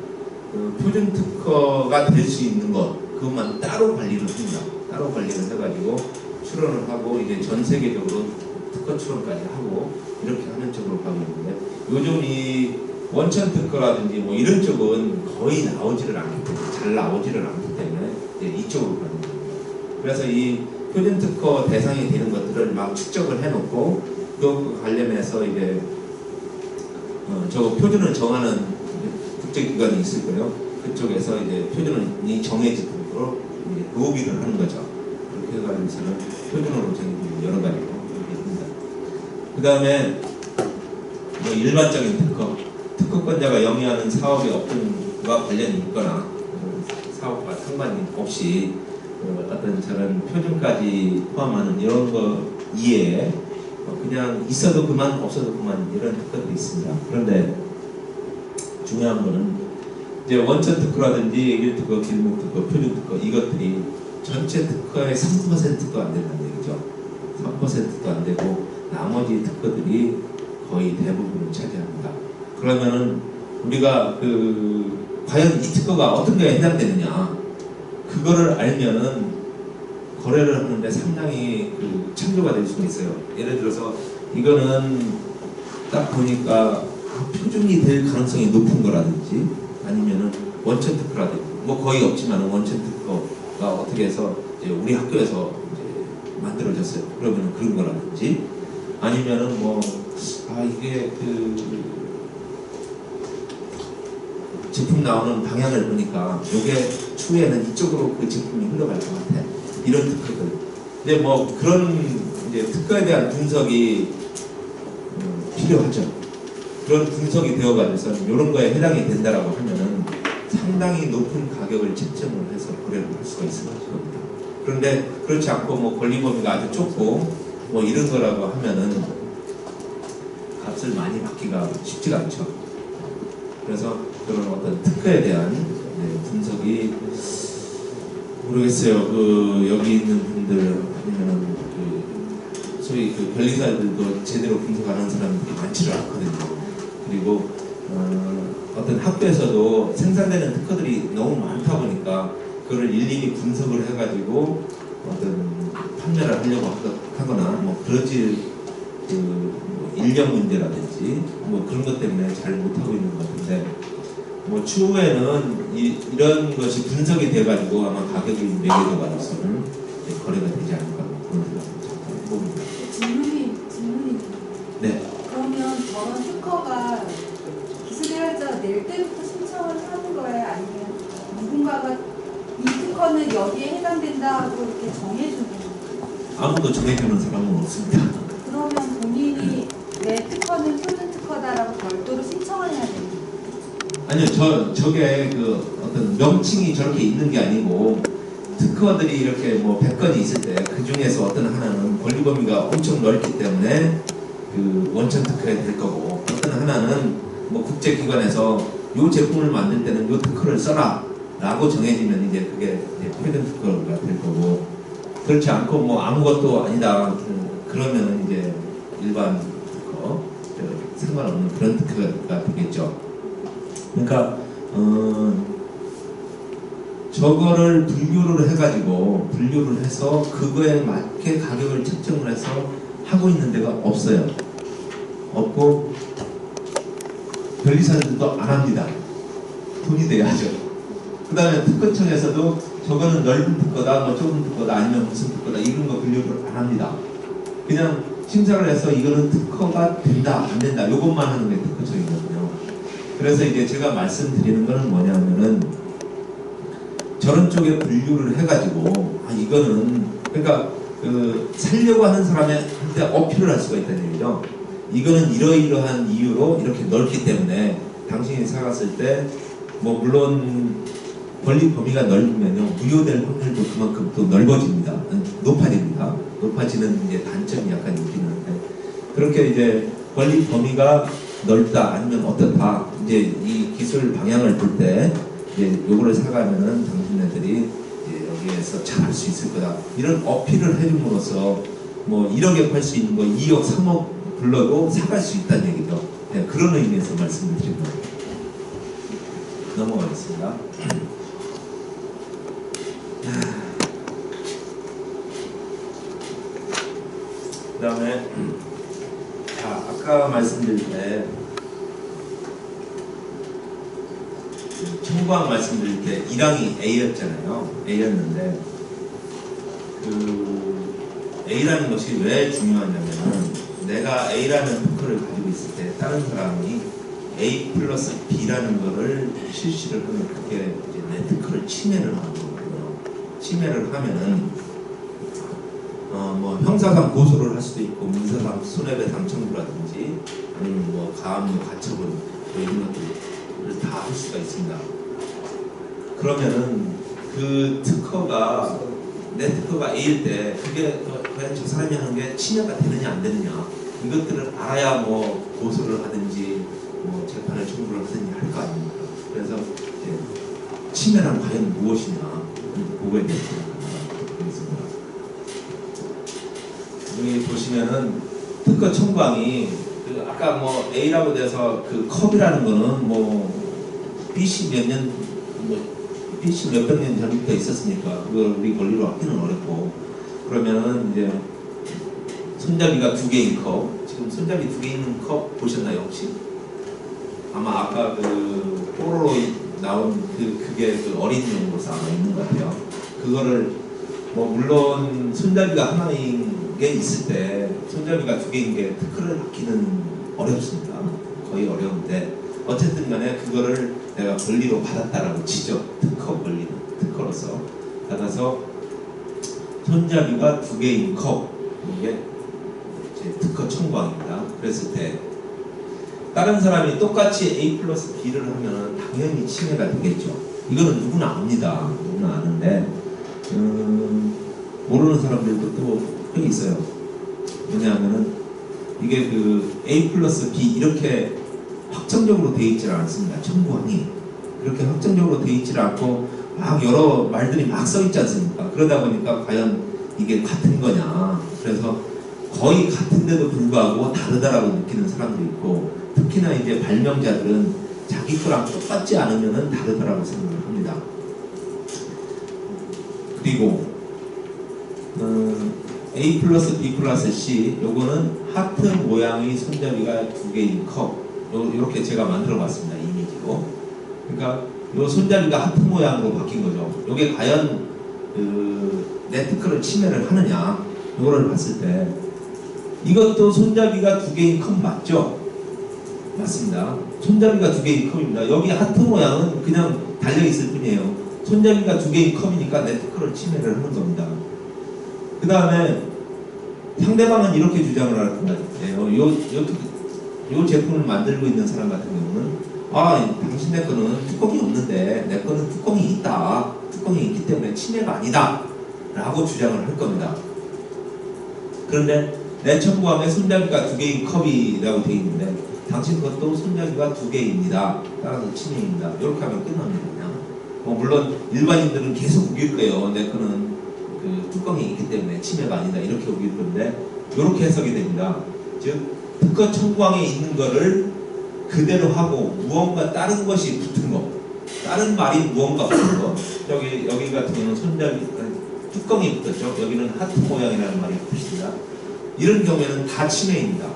Speaker 1: 그 표준 특허가 될 수 있는 것 그것만 따로 관리를 합니다. 따로 관리를 해가지고 출원을 하고 이제 전 세계적으로 특허 출원까지 하고 이렇게 하는 쪽으로 가고 있는데 요즘 이 원천 특허라든지 뭐 이런 쪽은 거의 나오지를 않기 때문에 잘 나오지를 않기 때문에 이제 이쪽으로 가는 겁니다. 그래서 이 표준 특허 대상이 되는 것들을 막 축적을 해놓고 그 관련해서 이제 저 표준을 정하는 국제기관이 있을 거예요. 그쪽에서 이제 표준이 정해지도록 이제 로비를 하는 거죠. 그렇게 해가지고서는 표준으로 정해지는 여러 가지로 이렇게 합니다. 그 다음에 뭐 일반적인 특허권자가 영위하는 사업의 업종과 관련이 있거나 사업과 상관이 없이 어떤 저런 표준까지 포함하는 이런 거 이외에 그냥 있어도 그만 없어도 그만 이런 특허들이 있습니다. 그런데 중요한 거는 이제 원천 특허라든지 일특허, 길목특허, 표준특허 이것들이 전체 특허의 3%도 안 된다는 얘기죠. 3%도 안 되고 나머지 특허들이 거의 대부분을 차지합니다. 그러면은 우리가 과연 이 특허가 어떤 게 해당되느냐 그거를 알면은 거래를 하는데 상당히 참조가 될 수가 있어요. 예를 들어서 이거는 딱 보니까 표준이 될 가능성이 높은 거라든지 아니면은 원천 특허라든지 뭐 거의 없지만 원천 특허가 어떻게 해서 이제 우리 학교에서 이제 만들어졌어요. 그러면은 그런 거라든지 아니면은 뭐 이게 제품 나오는 방향을 보니까 이게 추후에는 이쪽으로 그 제품이 흘러갈 것 같아. 이런 특허들. 근데 뭐 그런 이제 특허에 대한 분석이 필요하죠. 그런 분석이 되어가지고서 이런 거에 해당이 된다라고 하면은 상당히 높은 가격을 책정을 해서 거래를 할 수가 있을 겁니다. 그런데 그렇지 않고 뭐 권리 범위가 아주 좁고 뭐 이런 거라고 하면은 값을 많이 받기가 쉽지가 않죠. 그래서 그런 어떤 특허에 대한 분석이 모르겠어요. 여기 있는 분들 아니면 소위 변리사들도 제대로 분석하는 사람들이 많지를 않거든요. 그리고 어떤 학교에서도 생산되는 특허들이 너무 많다 보니까 그걸 일일이 분석을 해가지고 어떤 판매를 하려고 하거나 뭐 그러지 인력 문제라든지 뭐 그런 것 때문에 잘 못하고 있는 것 같은데 뭐 추후에는 이런 것이 분석이 돼가지고 아마 가격이 매겨져 가지고서는 거래가 되지 않을까 그런 생각을 봅니다.
Speaker 2: 질문이.
Speaker 1: 네.
Speaker 2: 그러면 저런 특허가 기술개발자가 낼 때부터 신청을 하는 거예요? 아니면 누군가가 이 특허는 여기에 해당된다 하고 이렇게 정해주는 거예요?
Speaker 1: 아무도 정해주는 사람은 없습니다.
Speaker 2: 그러면 본인이 내 특허는 표준 특허다라고 별도로 신청을 해야 되는 거예요?
Speaker 1: 아니요, 저게 어떤 명칭이 저렇게 있는 게 아니고 특허들이 이렇게 뭐 100건이 있을 때 그 중에서 어떤 하나는 권리 범위가 엄청 넓기 때문에 원천 특허에 될 거고 어떤 하나는 뭐 국제기관에서 이 제품을 만들 때는 이 특허를 써라 라고 정해지면 이제 그게 이제 표준 특허가 될 거고 그렇지 않고 뭐 아무것도 아니다 그러면 이제 일반 특허 상관없는 그런 특허가 되겠죠. 그러니까 저거를 분류를 해서 그거에 맞게 가격을 책정을 해서 하고 있는 데가 없어요. 없고 변리사들도 안 합니다. 돈이 돼야죠. 그 다음에 특허청에서도 저거는 넓은 특허다, 뭐 좁은 특허다, 아니면 무슨 특허다 이런 거 분류를 안 합니다. 그냥 심사를 해서 이거는 특허가 된다, 안 된다 이것만 하는 게 특허청이거든요. 그래서 이제 제가 말씀드리는 거는 뭐냐면은 저런 쪽에 분류를 해가지고 이거는 그러니까 살려고 하는 사람한테 어필을 할 수가 있다는 얘기죠. 이거는 이러이러한 이유로 이렇게 넓기 때문에 당신이 사갔을 때 뭐 물론 권리 범위가 넓으면요 무효될 확률도 그만큼 또 넓어집니다. 높아집니다. 높아지는 이제 단점이 약간 있긴 한데 그렇게 이제 권리 범위가 넓다 아니면 어떻다 이제 이 기술 방향을 볼 때 이제 요거를 사가면은 당신네들이 이제 여기에서 잘할 수 있을 거다 이런 어필을 해줌으로써 뭐 1억에 팔 수 있는 거 2억 3억 불러도 사갈 수 있다는 얘기죠. 네, 그런 의미에서 말씀을 드린 겁니다. 넘어가겠습니다. 그 다음에 자, 아까 말씀드릴 때 청구항 말씀드릴 때 1항이 A였잖아요. A였는데 그 A라는 것이 왜 중요하냐면은 내가 A라는 토크를 가지고 있을 때 다른 사람이 A 플러스 B라는 거를 실시를 하면 그게 이제 내 특허를 침해를 하는 거거든요. 침해를 하면은 뭐 형사상 고소를 할 수도 있고 민사상 손해배상 청구라든지 아니면 뭐 가압류 가처분 뭐 이런 것들을 다 할 수가 있습니다. 그러면은 그 특허가 내 특허가 A일 때 그게 과연 저 사람이 하는 게 침해가 되느냐 안 되느냐 이것들을 알아야 뭐 고소를 하든지 뭐 재판을 청구를 하든지 할 거 아닙니까? 그래서 이제 침해란 과연 무엇이냐 그거에 대해서 생각하겠습니다. 여기 보시면은 특허 청구항이 그 아까 뭐 A라고 돼서 그 컵이라는 거는 뭐 BC 몇 년 뭐 BC 몇백 년 전부터 있었으니까 그걸 우리 권리로 하기는 어렵고 그러면은 이제 손잡이가 2개인 컵 지금 손잡이 2개 있는 컵 보셨나요 혹시? 아마 아까 그 뽀로로 나온 그게 그 어린이용으로서 아마 있는 것 같아요. 그거를 뭐 물론 손잡이가 하나인 게 있을 때 손잡이가 2개인 게 특허를 받기는 어렵습니다. 거의 어려운데 어쨌든 간에 그거를 내가 권리로 받았다라고 치죠. 특허 권리는 특허로서 받아서 손잡이가 2개인 컵 이게 이제 특허 청구항입니다. 그랬을 때 다른 사람이 똑같이 A 플러스 B를 하면 당연히 침해가 되겠죠. 이거는 누구나 압니다. 누구나 아는데 모르는 사람들도 또 여기 있어요. 왜냐하면은 이게 그 A 플러스 B 이렇게 확정적으로 되어 있지 않습니다. 청구항이 이렇게 확정적으로 되어 있지 않고 막 여러 말들이 막 써 있지 않습니까? 그러다 보니까 과연 이게 같은 거냐? 그래서 거의 같은데도 불구하고 다르다라고 느끼는 사람도 있고 특히나 이제 발명자들은 자기 거랑 똑같지 않으면 다르다라고 생각을 합니다. 그리고 A 플러스 B 플러스 C 요거는 하트 모양의 손잡이가 2개인 컵 요렇게 제가 만들어 봤습니다. 이미지로. 그러니까 요 손잡이가 하트 모양으로 바뀐 거죠. 요게 과연 내 특허를 침해를 하느냐 요거를 봤을 때 이것도 손잡이가 2개인 컵 맞죠? 맞습니다. 손잡이가 2개인 컵입니다. 여기 하트 모양은 그냥 달려있을 뿐이에요. 손잡이가 2개인 컵이니까 내 특허를 침해를 하는 겁니다. 그 다음에 상대방은 이렇게 주장을 할 것 같아요. 요 제품을 만들고 있는 사람 같은 경우는 당신네 거는 뚜껑이 없는데 내 거는 뚜껑이 있다. 뚜껑이 있기 때문에 침해가 아니다. 라고 주장을 할 겁니다. 그런데 내 청구함에 손잡이가 2개인 컵이라고 되어 있는데 당신 것도 손잡이가 2개입니다. 따라서 침해입니다. 이렇게 하면 끝납니다. 그냥. 물론 일반인들은 계속 우길 거예요. 내 거는 그 뚜껑이 있기 때문에 침해가 아니다. 이렇게 우길 건데 이렇게 해석이 됩니다. 즉 특허 청구항에 있는 거를 그대로 하고 무언가 다른 것이 붙은 거, 다른 말이 무언가 붙은 거. 여기 같은 경우는 손잡이 뚜껑이 붙었죠. 여기는 하트 모양이라는 말이 붙습니다. 이런 경우에는 다 침해입니다.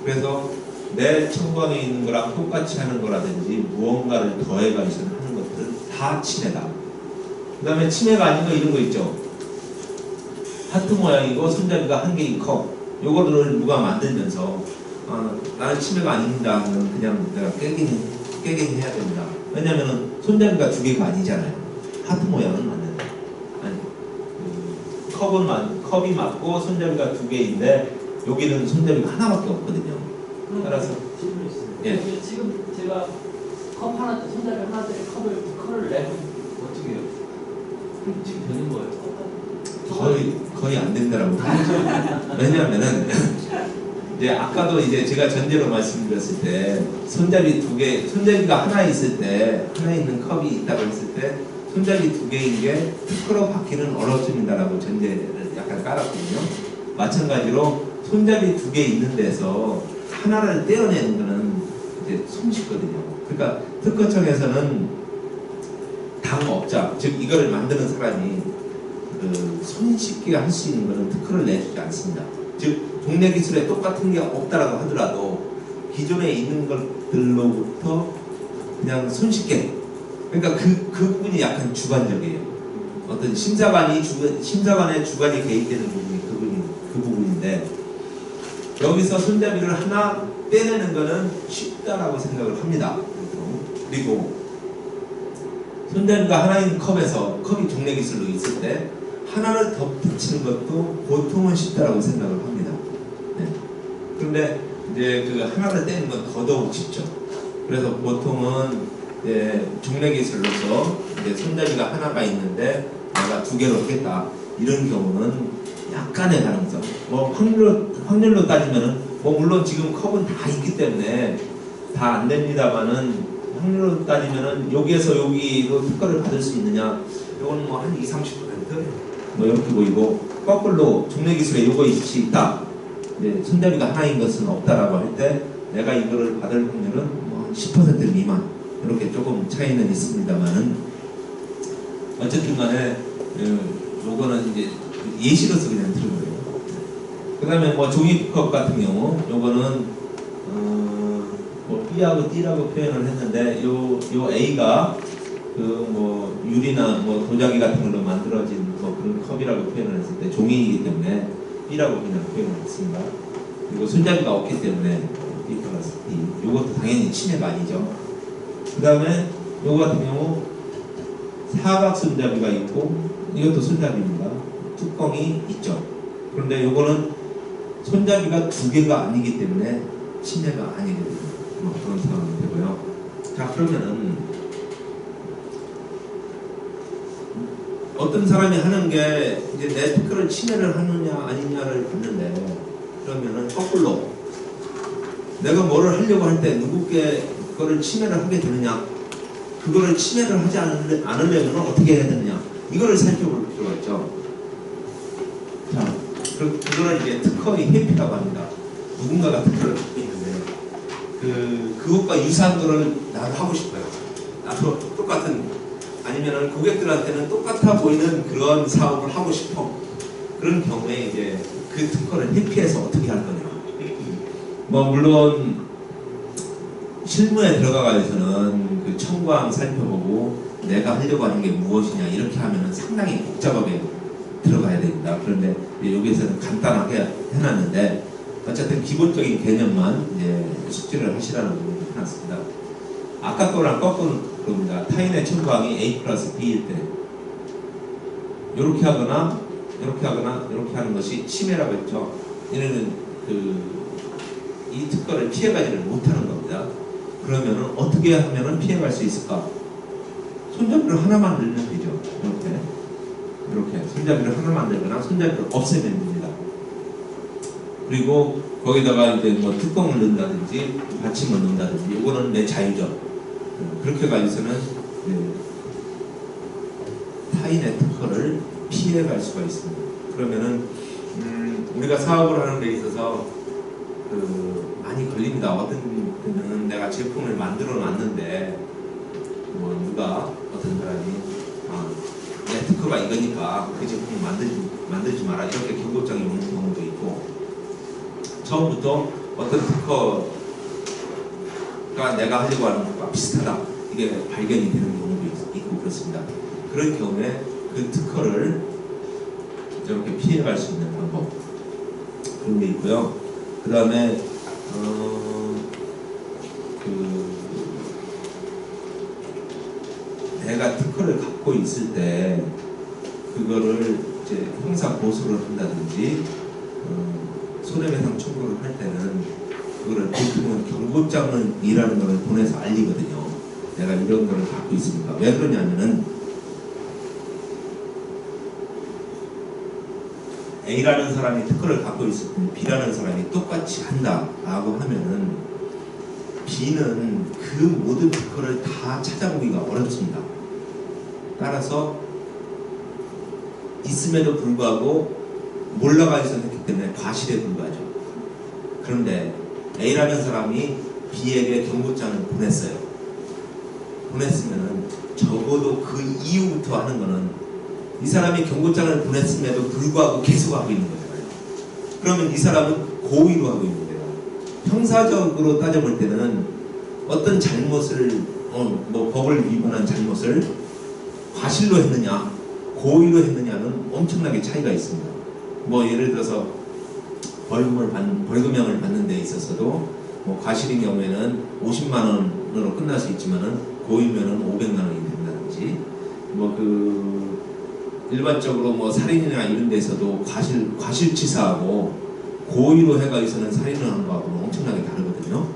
Speaker 1: 그래서 내 청구항에 있는 거랑 똑같이 하는 거라든지 무언가를 더해가지고 하는 것들은 다 침해다. 그 다음에 침해가 아닌 거 이런 거 있죠. 하트 모양이고 손잡이가 1개인 컵. 요거를 누가 만들면서 나는 침해가 아닙니다 하면 그냥 내가 깨갱 해야 됩니다. 왜냐면은 손잡이가 2개가 아니잖아요. 하트 모양은 맞는데 컵이 맞고 손잡이가 2개인데 여기는 손잡이가 하나밖에 없거든요. 따라서
Speaker 3: 질문이 있어요.
Speaker 1: 예.
Speaker 3: 지금 제가 컵 하나, 손잡이 하나짜리 컵을 내면 어떻게 해요? 지금 되는 거예요?
Speaker 1: 거의 안 된다라고. 왜냐하면은 이제 아까도 이제 제가 전제로 말씀드렸을 때 손잡이가 하나 있을 때 하나 있는 컵이 있다고 했을 때 손잡이 2개인 게 특허로 받기는 어렵습니다라고 전제를 약간 깔았거든요. 마찬가지로 손잡이 2개 있는 데서 하나를 떼어내는 거는 이제 손쉽거든요. 그러니까 특허청에서는 업자, 즉 이거를 만드는 사람이 그 손쉽게 할 수 있는 것은 특허를 내주지 않습니다. 즉 종래 기술에 똑같은 게 없다라고 하더라도 기존에 있는 것들로부터 그냥 손쉽게, 그러니까 그 부분이 약간 주관적이에요. 어떤 심사관의 주관이 개입되는 부분이 그 부분인데, 여기서 손잡이를 하나 빼내는 것은 쉽다라고 생각을 합니다. 그리고 손잡이가 하나인 컵에서 컵이 종래 기술로 있을 때 하나를 더 붙이는 것도 보통은 쉽다라고 생각을 합니다. 네. 그런데 이제 그 하나를 떼는 건 더더욱 쉽죠. 그래서 보통은 종래 기술로서 이제 손잡이가 하나가 있는데 내가 두 개로 하겠다, 이런 경우는 약간의 가능성, 뭐 확률로 따지면은 뭐 물론 지금 컵은 다 있기 때문에 다 안 됩니다만은, 확률로 따지면은 여기에서 여기로 특허를 받을 수 있느냐, 이건 뭐 한 20-30% 뭐 이렇게 보이고, 거꾸로 종래 기술에 요거 있다, 손잡이가 하나인 것은 없다라고 할 때 내가 이거를 받을 확률은 뭐 10% 미만, 이렇게 조금 차이는 있습니다만은, 어쨌든 간에 요거는 이제 예시로서 그냥 들은 거예요. 그 다음에 뭐 종이컵 같은 경우, 요거는 뭐 B하고 D라고 표현을 했는데, 요 A가 그 뭐 유리나 뭐 도자기 같은 걸로 만들어진 뭐 그런 컵이라고 표현을 했을 때 종이이기 때문에 B라고 그냥 표현을 했습니다. 그리고 손잡이가 없기 때문에 B 플러스 D. 요것도 당연히 침해가 아니죠. 그 다음에 요거 같은 경우 사각 손잡이가 있고, 이것도 손잡이입니다. 뚜껑이 있죠. 그런데 요거는 손잡이가 두 개가 아니기 때문에 침해가 아니거든요. 뭐 그런 상황이 되고요. 자, 그러면은 어떤 사람이 하는 게 이제 내 특허를 침해를 하느냐 아니냐를 봤는데, 그러면은 거꾸로 내가 뭐를 하려고 할 때 누구께 그거를 침해를 하게 되느냐, 그거를 침해를 하지 않으려면 어떻게 해야 되느냐, 이거를 살펴볼 필요가 있죠. 자, 그거는 이제 특허의 회피라고 합니다. 누군가가 특허를 갖고 있는데 그것과 유사한 거를 나도 하고 싶어요. 나도 똑같은, 아니면은 고객들한테는 똑같아 보이는 그런 사업을 하고 싶어. 그런 경우에 이제 그 특허를 회피해서 어떻게 할 거냐. 뭐 물론 실무에 들어가가지고는 그 청구항 살펴보고 내가 하려고 하는 게 무엇이냐, 이렇게 하면은 상당히 복잡하게 들어가야 됩니다. 그런데 여기에서는 간단하게 해놨는데, 어쨌든 기본적인 개념만 이제 숙지를 하시라는 부분을 해놨습니다. 아까 거랑 거꾸로 그럽니다. 타인의 청구항이 A 플러스 B일 때 이렇게 하거나 이렇게 하거나 이렇게 하는 것이 침해라고 했죠. 얘네는 이 특허를 피해가지를 못하는 겁니다. 그러면은 어떻게 하면은 피해갈 수 있을까? 손잡이를 하나 만들면 되죠. 이렇게 손잡이를 하나 만들거나 손잡이를 없애면 됩니다. 그리고 거기다가 이제 뭐 뚜껑을 넣는다든지 받침을 넣는다든지, 이거는 내 자유죠. 그렇게 가지고서는 타인의 특허를 피해갈 수가 있습니다. 그러면은 우리가 사업을 하는 데 있어서 많이 걸립니다. 어떤 때는 내가 제품을 만들어 놨는데 뭐 누가 어떤 사람이 내 특허가 이거니까 그 제품을 만들지 마라, 이렇게 경고장이 오는 경우도 있고, 처음부터 어떤 특허가 내가 하려고 하는 것과 비슷하다, 이게 발견이 되는 경우도 있고 그렇습니다. 그런 경우에 그 특허를 이렇게 피해갈 수 있는 방법, 그런 게 있고요. 그 다음에 내가 특허를 갖고 있을 때 그거를 이제 형사 고소를 한다든지 손해배상 청구를 할 때는 그거를 보통은 경고장이라는 걸 보내서 알리거든요. 내가 이런 거를 갖고 있습니다. 왜 그러냐면은 A라는 사람이 특허를 갖고 있을 때 B라는 사람이 똑같이 한다라고 하면은 B는 그 모든 특허를 다 찾아보기가 어렵습니다. 따라서 있음에도 불구하고 몰라가지고 했기 때문에 과실에 불과하죠. 그런데 A라는 사람이 B에게 경고장을 보냈어요. 보냈으면은 저 적어도 그 이후부터 하는 거는 이 사람이 경고장을 보냈음에도 불구하고 계속 하고 있는 거잖아요. 그러면 이 사람은 고의로 하고 있는 거예요. 형사적으로 따져볼 때는 어떤 잘못을 뭐 법을 위반한 잘못을 과실로 했느냐 고의로 했느냐는 엄청나게 차이가 있습니다. 뭐 예를 들어서 벌금형을 받는 데 있어서도 뭐 과실인 경우에는 50만 원으로 끝날 수 있지만은 고의면은 500만 원이 된다든지 뭐 그 일반적으로 뭐 살인이나 이런 데서도 과실치사하고 고의로 해가지고서는 살인을 하는 거하고는 엄청나게 다르거든요.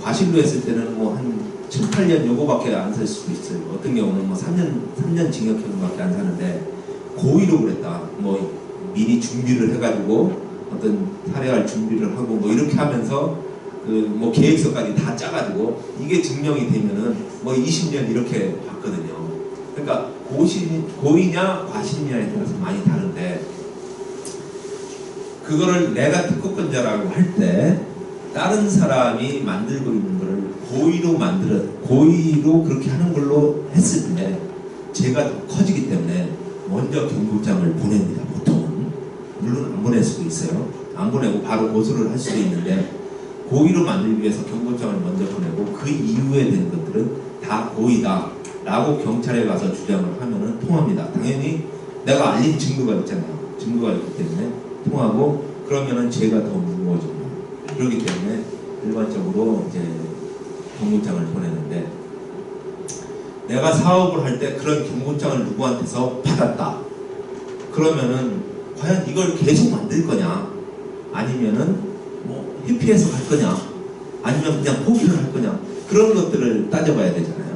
Speaker 1: 과실로 했을 때는 뭐 한 7, 8년 요거밖에 안 살 수도 있어요. 어떤 경우는 뭐 3년 징역형밖에 안 사는데 고의로 그랬다. 뭐 미리 준비를 해가지고 어떤 살해할 준비를 하고 뭐 이렇게 하면서 그 뭐 계획서까지 다 짜가지고 이게 증명이 되면은 뭐 20년 이렇게 받거든요. 그러니까 고의냐 과실이냐에 따라서 많이 다른데 그거를 내가 특허권자라고 할 때 다른 사람이 만들고 있는 거를 고의로 그렇게 하는 걸로 했을 때 죄가 더 커지기 때문에 먼저 경고장을 보냅니다. 보통은. 물론 안 보낼 수도 있어요. 안 보내고 바로 고소를 할 수도 있는데 고의로 만들기 위해서 경고장을 먼저 보내고 그 이후에 되는 것들은 다 고의다 라고 경찰에 가서 주장을 하면은 통합니다. 당연히 내가 알린 증거가 있잖아요. 증거가 있기 때문에 통하고 그러면은 죄가 더 무거워집니다. 그렇기 때문에 일반적으로 이제 경고장을 보내는데 내가 사업을 할 때 그런 경고장을 누구한테서 받았다. 그러면은 과연 이걸 계속 만들 거냐? 아니면은 뭐 회피해서 갈 거냐? 아니면 그냥 포기를 할 거냐? 그런 것들을 따져봐야 되잖아요.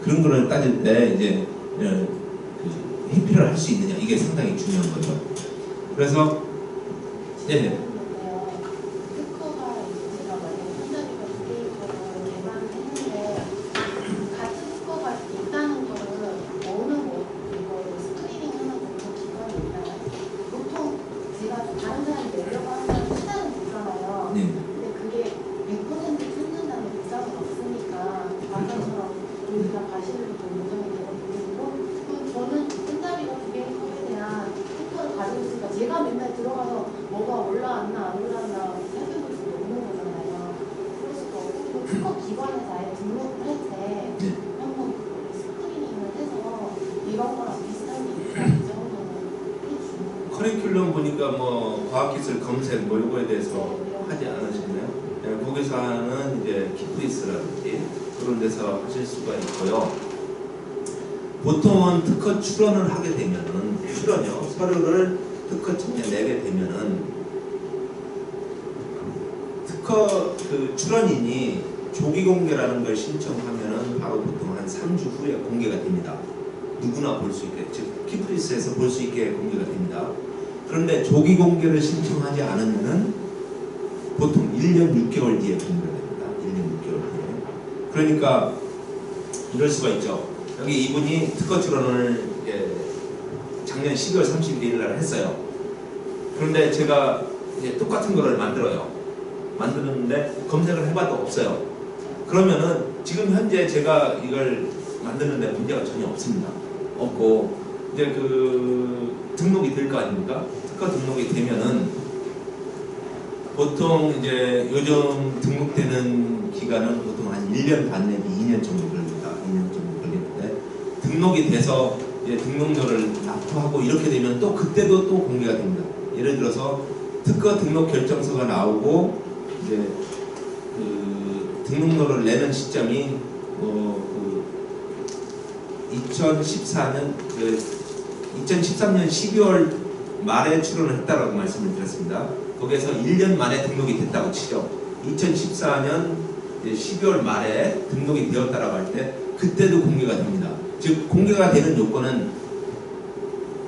Speaker 1: 그런 거를 따질 때 이제 그 회피를 할 수 있느냐 이게 상당히 중요한 거죠. 그래서 네.
Speaker 4: 제가 맨날 들어가서 뭐가 올라왔나 안 올라왔나 살펴볼 수 없는 거잖아요. 그럴 수가 없고 특허 기관에서 아예 등록을 할 때 한번 스크리닝을 해서 이런 거랑 비슷한 게 있다 이 정도는 해주는
Speaker 1: 커리큘럼 보니까 뭐 과학기술 검색 뭐 이거에 대해서 하지 않으셨나요? 네, 거기서는 이제 키프리스라든지 그런 데서 하실 수가 있고요. 보통은 특허 출원을 하게 되면은 서류를 특허청에 내게 되면은 특허 그 출원인이 조기 공개라는 걸 신청하면은 바로 보통 한 3주 후에 공개가 됩니다. 누구나 볼 수 있게, 즉 키프리스에서 볼 수 있게 공개가 됩니다. 그런데 조기 공개를 신청하지 않으면은 보통 1년 6개월 뒤에 공개가 됩니다. 1년 6개월 뒤에. 그러니까 이럴 수가 있죠. 여기 이분이 특허 출원을 작년 12월 31일 날 했어요. 그런데 제가 이제 똑같은 거를 만드는데 검색을 해봐도 없어요. 그러면은 지금 현재 제가 이걸 만드는데 문제가 전혀 없습니다. 없고 이제 그 등록이 될 거 아닙니까? 특허 등록이 되면은 보통 이제 요즘 등록되는 기간은 보통 한 1년 반 내지 2년 정도 걸립니다. 2년 정도 걸리는데 등록이 돼서 이제 등록료를 납부하고 이렇게 되면 또 그때도 또 공개가 됩니다. 예를 들어서 특허 등록 결정서가 나오고 이제 그 등록료를 내는 시점이 그 2013년 12월 말에 출원을 했다라고 말씀을 드렸습니다. 거기에서 1년 만에 등록이 됐다고 치죠. 2014년 12월 말에 등록이 되었다라고 할 때 그때도 공개가 됩니다. 즉 공개가 되는 요건은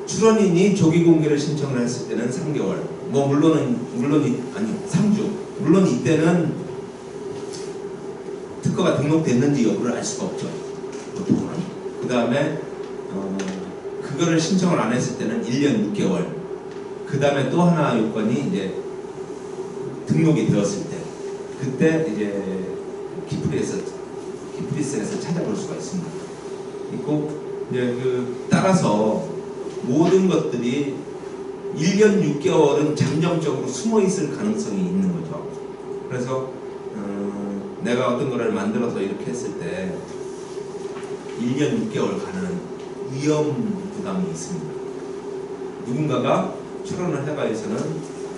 Speaker 1: 출원인이 조기 공개를 신청을 했을 때는 3개월, 뭐 물론 3주. 물론 이때는 특허가 등록됐는지 여부를 알 수가 없죠. 보통은. 그 다음에 그거를 신청을 안 했을 때는 1년 6개월. 그 다음에 또 하나 요건이 이제 등록이 되었을 때, 그때 이제 키프리스에서 찾아볼 수가 있습니다. 있고 이제 따라서 모든 것들이 1년 6개월은 잠정적으로 숨어 있을 가능성이 있는 거죠. 그래서 내가 어떤 거를 만들어서 이렇게 했을 때 1년 6개월 가는 위험 부담이 있습니다. 누군가가 출원을 해가지고서는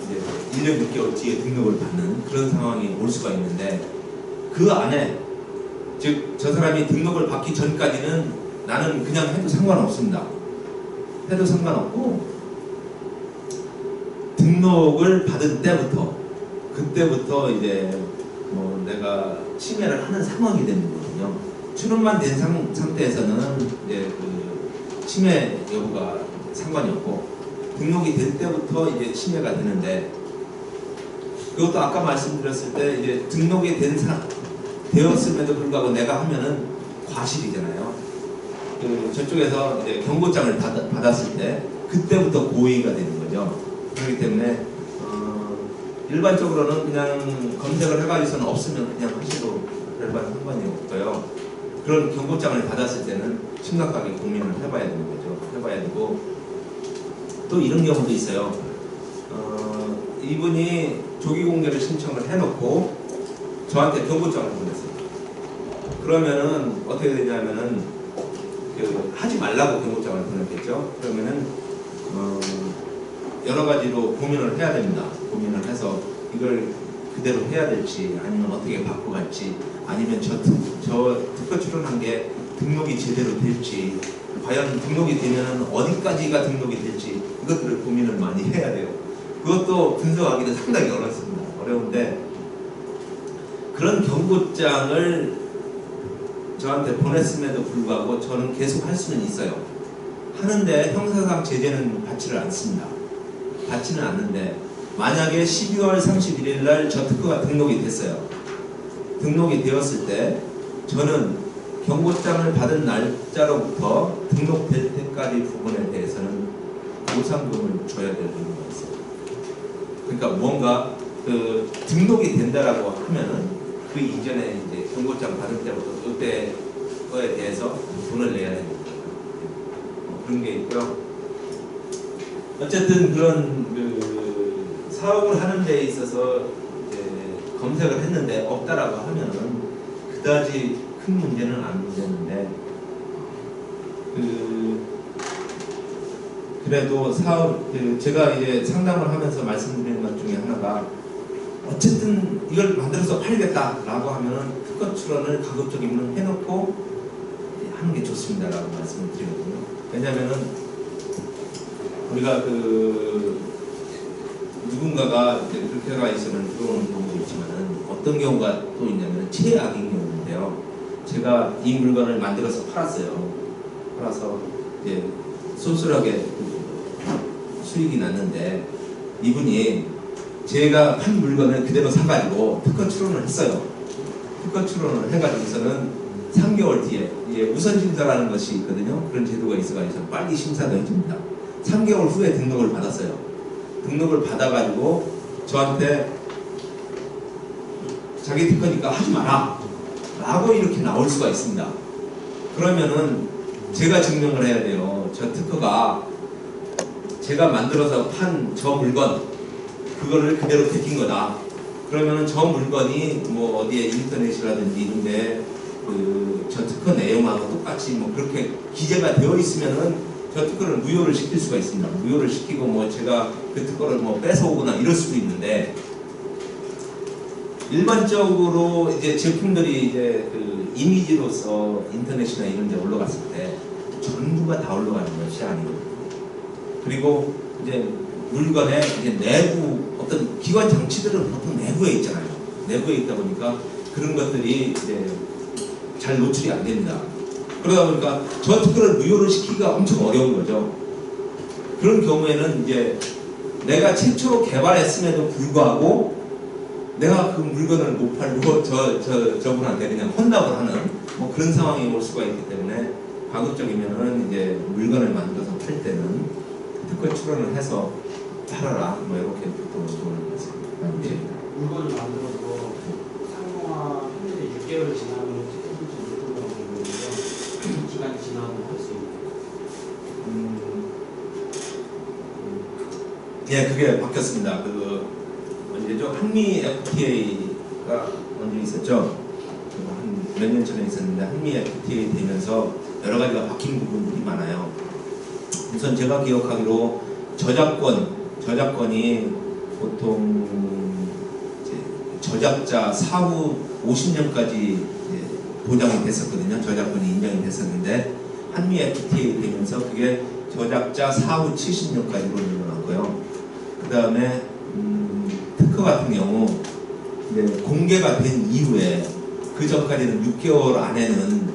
Speaker 1: 이제 1년 6개월 뒤에 등록을 받는 그런 상황이 올 수가 있는데, 그 안에 즉 저 사람이 등록을 받기 전까지는 나는 그냥 해도 상관없습니다. 해도 상관없고, 등록을 받은 때부터 그때부터 이제 뭐 내가 침해를 하는 상황이 되는 거거든요. 출원만 된 상태에서는 이제 침해 여부가 상관이 없고, 등록이 될 때부터 이제 침해가 되는데, 그것도 아까 말씀드렸을 때 이제 등록이 되었음에도 불구하고 내가 하면은 과실이잖아요. 저쪽에서 이제 경고장을 받았을 때 그때부터 고의가 되는 거죠. 그렇기 때문에 일반적으로는 그냥 검색을 해가지고서는 없으면 그냥 하셔도 별반 상관이 없고요. 그런 경고장을 받았을 때는 심각하게 고민을 해봐야 되는 거죠. 해봐야 되고, 또 이런 경우도 있어요. 이분이 조기공개를 신청을 해놓고 저한테 경고장을 보냈어요. 그러면은 어떻게 되냐면은 하지 말라고 경고장을 보냈겠죠. 그러면은 여러 가지로 고민을 해야 됩니다. 고민을 해서 이걸 그대로 해야 될지, 아니면 어떻게 바꿔갈지, 아니면 저 특허 출원한 게 등록이 제대로 될지, 과연 등록이 되면 어디까지가 등록이 될지, 이것들을 고민을 많이 해야 돼요. 그것도 분석하기도 상당히 어렵습니다. 어려운데, 그런 경고장을 저한테 보냈음에도 불구하고 저는 계속 할 수는 있어요. 하는데 형사상 제재는 받지를 않습니다. 받지는 않는데, 만약에 12월 31일 날 저 특허가 등록이 됐어요. 등록이 되었을 때 저는 경고장을 받은 날짜로부터 등록될 때까지 부분에 대해서는 보상금을 줘야 되는 이유가 있어요. 그러니까 뭔가 등록이 된다라고 하면은 그 이전에 이제 경고장 받을 때부터 그때 거에 대해서 돈을 내야 되는 거예요. 그런 게 있고요. 어쨌든 그런 사업을 하는 데 있어서 이제 검색을 했는데 없다라고 하면은 그다지 큰 문제는 안 되는데, 그래도 제가 이제 상담을 하면서 말씀드리는 것 중에 하나가, 어쨌든 이걸 만들어서 팔겠다라고 하면은 특허 출원을 가급적이면 해놓고 하는 게 좋습니다라고 말씀을 드리거든요. 왜냐하면은 우리가 누군가가 그렇게 가 있으면 들어오는 경우도 있지만은, 어떤 경우가 또 있냐면 최악인 경우인데요. 제가 이 물건을 만들어서 팔아서 이제 쏠쏠하게 수익이 났는데, 이분이 제가 판 물건을 그대로 사가지고 특허 출원을 했어요. 특허 출원을 해가지고서는 3개월 뒤에 우선 심사라는 것이 있거든요. 그런 제도가 있어가지고 빨리 심사도 해줍니다. 3개월 후에 등록을 받았어요. 등록을 받아가지고 저한테 자기 특허니까 하지 마라 라고 이렇게 나올 수가 있습니다. 그러면은 제가 증명을 해야 돼요. 저 특허가 제가 만들어서 판 저 물건, 그거를 그대로 베낀 거다. 그러면은 저 물건이 뭐 어디에 인터넷이라든지 이런데 저 특허 내용하고 똑같이 뭐 그렇게 기재가 되어 있으면은 저 특허를 무효를 시킬 수가 있습니다. 무효를 시키고 뭐 제가 그 특허를 뭐 뺏어오거나 이럴 수도 있는데, 일반적으로 이제 제품들이 이제 이미지로서 인터넷이나 이런 데 올라갔을 때 전부가 다 올라가는 것이 아니거든요. 그리고 이제 물건의 이제 내부 어떤 기관 장치들은 보통 내부에 있잖아요. 내부에 있다 보니까 그런 것들이 이제 잘 노출이 안 됩니다. 그러다 보니까 저 특허를 무효를 시키기가 엄청 어려운 거죠. 그런 경우에는 이제 내가 최초로 개발했음에도 불구하고 내가 그 물건을 못 팔고 저분한테 그냥 혼납을 하는 뭐 그런 상황이 올 수가 있기 때문에, 가급적이면은 이제 물건을 만들어서 팔 때는 특허 출원을 해서 팔아라, 뭐 이렇게 보통 조언을 했습니다.
Speaker 5: 물건을 만들어서 사용한 지 6개월 지나면 특허 출원 기간이 지나면 할 수 있고,
Speaker 1: 예, 그게 바뀌었습니다. 그 언제죠? 한미 FTA가 먼저 있었죠. 한 몇 년 전에 있었는데 한미 FTA 되면서 여러 가지가 바뀐 부분들이 많아요. 우선 제가 기억하기로 저작권이 보통 이제 저작자 사후 50년까지 보장이 됐었거든요. 저작권이 인정이 됐었는데 한미 FTA 되면서 그게 저작자 사후 70년까지로 늘어났고요. 그 다음에 특허 같은 경우 이제 공개가 된 이후에 그 전까지는 6개월 안에는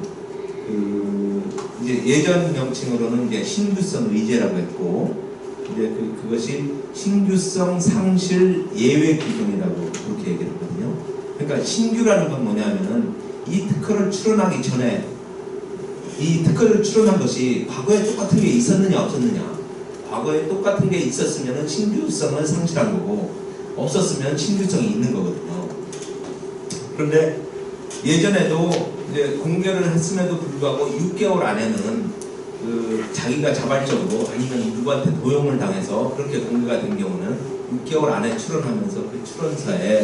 Speaker 1: 이제 예전 명칭으로는 이제 신규성 의제라고 했고 이제 그것이 신규성 상실 예외 규정이라고 그렇게 얘기를 했거든요. 그러니까 신규라는 건 뭐냐면은 이 특허를 출원하기 전에 이 특허를 출원한 것이 과거에 똑같은 게 있었느냐 없었느냐. 과거에 똑같은 게 있었으면 신규성을 상실한 거고 없었으면 신규성이 있는 거거든요. 그런데 예전에도 이제 공개를 했음에도 불구하고 6개월 안에는 자기가 자발적으로 아니면 누구한테 도용을 당해서 그렇게 공개가 된 경우는 6개월 안에 출원하면서 그 출원서에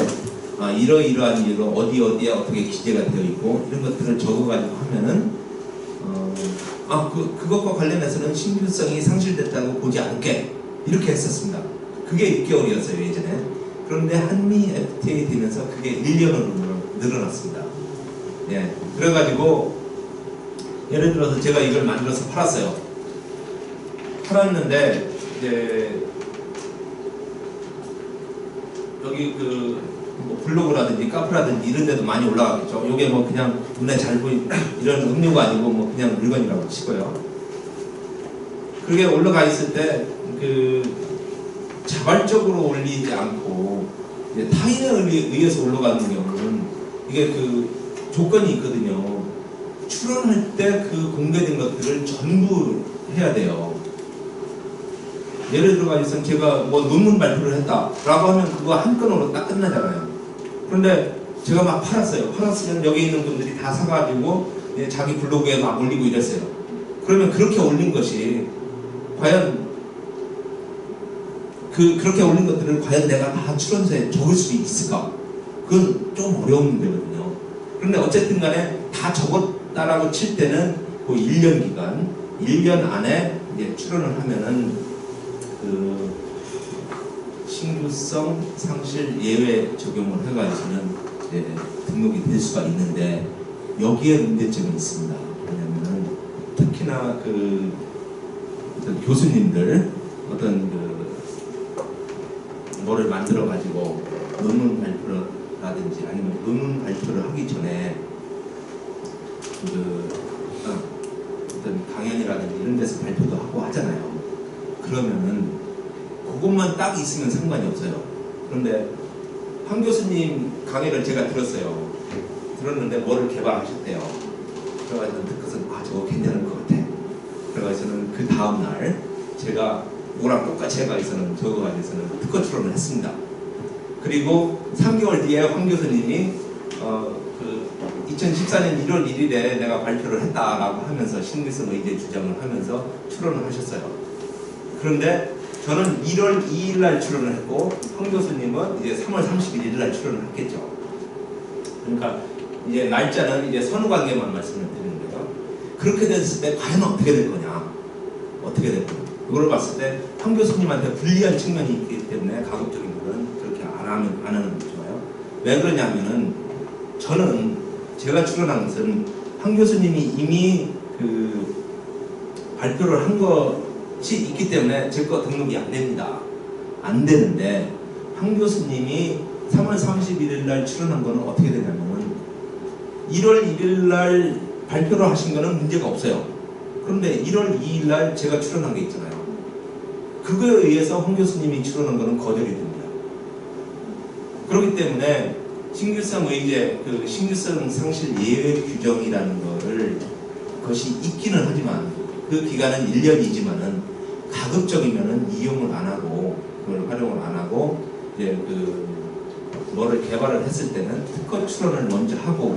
Speaker 1: 이러이러한 이유로 어디에 어떻게 기재가 되어 있고 이런 것들을 적어가지고 하면은 그것과 관련해서는 신규성이 상실됐다고 보지 않게 이렇게 했었습니다. 그게 6개월이었어요 예전에. 그런데 한미 FTA 되면서 그게 1년으로 늘어났습니다. 예, 그래가지고 예를 들어서 제가 이걸 만들어서 팔았어요. 팔았는데 이제 여기 뭐 블로그라든지 카페라든지 이런 데도 많이 올라갔겠죠. 요게 뭐 그냥 눈에 잘 보이는 이런 음료가 아니고 뭐 그냥 물건이라고 치고요. 그게 올라가 있을 때 자발적으로 올리지 않고 이제 타인에 의해서 올라가는 경우는 이게 조건이 있거든요. 출원할 때 공개된 것들을 전부 해야 돼요. 예를 들어가지고 제가 뭐 논문 발표를 했다라고 하면 그거 한 건으로 딱 끝나잖아요. 그런데 제가 막 팔았어요. 팔았으면 여기 있는 분들이 다 사가지고 자기 블로그에 막 올리고 이랬어요. 그러면 그렇게 올린 것이 과연 그렇게 올린 것들을 과연 내가 다 출원서에 적을 수 있을까? 그건 좀 어려운 문제거든요. 그런데 어쨌든 간에 다 적었다라고 칠 때는 그 1년 기간, 1년 안에 이제 출원을 하면은 신규성 상실 예외 적용을 해가지고는 이제 등록이 될 수가 있는데 여기에 문제점이 있습니다. 왜냐면은 특히나 어떤 교수님들 뭐를 만들어 가지고 논문 발표라든지 아니면 논문 발표를 하기 전에 어떤 강연이라든지 이런 데서 발표도 하고 하잖아요. 그러면은 그것만 딱 있으면 상관이 없어요. 그런데 황 교수님 강의를 제가 들었어요. 들었는데 뭐를 개발하셨대요. 그래가지고 듣고서 저거 괜찮을 것 같아. 그래가지고는 그 다음날 제가 뭐랑 똑같이 해가지고는 적어가지고는 특허 출원을 했습니다. 그리고 3개월 뒤에 황 교수님이 2014년 1월 1일에 내가 발표를 했다라고 하면서 신규성 의제 주장을 하면서 출원을 하셨어요. 그런데 저는 1월 2일 날 출원을 했고 황 교수님은 이제 3월 31일 날 출원을 했겠죠. 그러니까 이제 날짜는 이제 선후관계만 말씀을 드리는 거예요. 그렇게 됐을 때 과연 어떻게 될 거냐? 어떻게 될 거냐? 그걸 봤을 때 황 교수님한테 불리한 측면이 있기 때문에 가급적인 거는 그렇게 안 하는 게 좋아요. 왜 그러냐면은 저는 제가 출원한 것은 황 교수님이 이미 발표를 한 것이 있기 때문에 제 거 등록이 안 됩니다. 안 되는데 황 교수님이 3월 31일 날 출원한 거는 어떻게 되냐면은 1월 1일 날 발표를 하신 거는 문제가 없어요. 그런데 1월 2일 날 제가 출원한 게 있잖아요. 그거에 의해서 황 교수님이 출원한 거는 거절이 됩니다. 그렇기 때문에 신규성 의제, 신규성 상실 예외 규정이라는 거를 그것이 있기는 하지만 그 기간은 1년이지만은 가급적이면은 이용을 안 하고 그걸 활용을 안 하고 이제 뭐를 개발을 했을 때는 특허 출원을 먼저 하고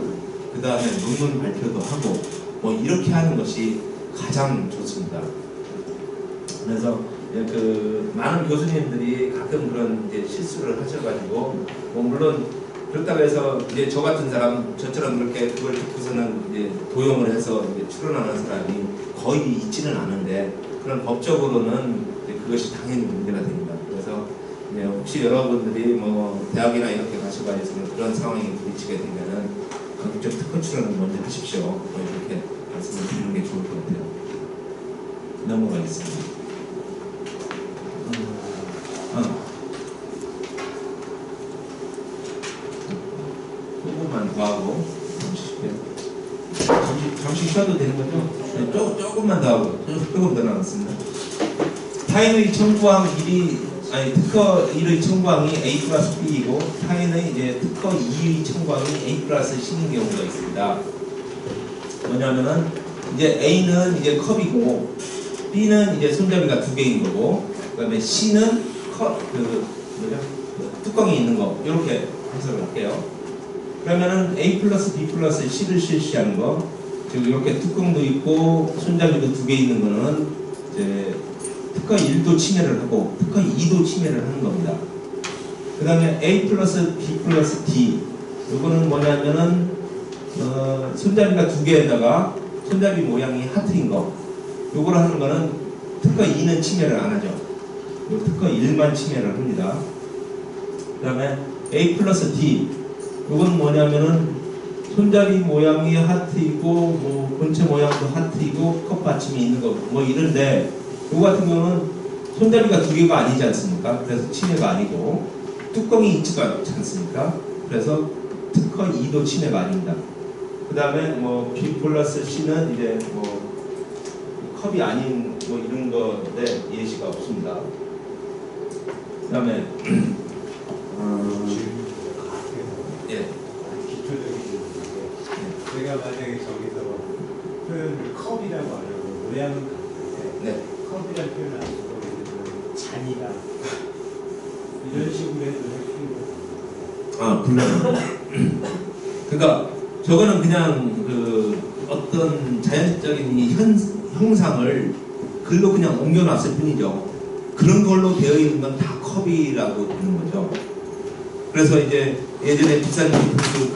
Speaker 1: 그 다음에 논문 발표도 하고 뭐 이렇게 하는 것이 가장 좋습니다. 그래서 그 많은 교수님들이 가끔 그런 이제 실수를 하셔가지고 뭐 물론 그렇다고 해서 이제 저 같은 사람 저처럼 그렇게 그걸 듣고서는 이제 도용을 해서 이제 출연하는 사람이 거의 있지는 않은데 그런 법적으로는 이제 그것이 당연히 문제가 됩니다. 그래서 혹시 여러분들이 뭐 대학이나 이렇게 가셔가지고 그런 상황에 부딪히게 되면은 그쪽 특허 출연을 먼저 하십시오. 뭐 이렇게 말씀을 드리는 게 좋을 것 같아요. 넘어가겠습니다. 조금만 더 하고 잠시 쉬어도 되는 거죠? 네, 조금만 더 하고 조금 더 나왔습니다. 타인의 청구항 1위 특허 1의 청구항이 A 플러스 B이고 타인의 이제 특허 2의 청구항이 A 플러스 C인 경우가 있습니다. 뭐냐면은 이제 A는 이제 컵이고 B는 이제 손잡이가 2개인 거고 그다음에 C는 뚜껑이 있는 거 이렇게 해석을 할게요. 그러면은 A 플러스 B 플러스 C를 실시하는 거, 즉 이렇게 뚜껑도 있고 손잡이도 2개 있는 거는 이제 특허 1도 침해를 하고 특허 2도 침해를 하는 겁니다. 그 다음에 A 플러스 B 플러스 D 이거는 뭐냐면은 손잡이가 2개에다가 손잡이 모양이 하트인 거 요거를 하는 거는 특허 2는 침해를 안 하죠. 특허 1만 침해를 합니다. 그 다음에 A 플러스 D 이건 뭐냐면은 손잡이 모양이 하트이고 뭐 본체 모양도 하트이고 컵 받침이 있는 거 뭐 이런데 요 같은 경우는 손잡이가 2개가 아니지 않습니까? 그래서 침해가 아니고 뚜껑이 있지도 않지 않습니까? 그래서 특허 2도 침해가 아닙니다. 그 다음에 뭐 B 플러스 C는 이제 뭐 컵이 아닌 뭐 이런 건데 예시가 없습니다. 그 다음에 예.
Speaker 5: 기초적인 문제인데 제가 만약에 저기서 표현을 컵이라고 하려고 모양은 같은데
Speaker 1: 네.
Speaker 5: 컵이라는 표현 안 쓰고 잔이다 이런 식으로 해도 할 필요가
Speaker 1: 물론. 그러니까 저거는 그냥 그 어떤 자연적인 이 형상을 글로 그냥 옮겨놨을 뿐이죠. 그런 걸로 되어 있는 건 다 컵이라고 되는 거죠. 그래서 이제 예전에 비싼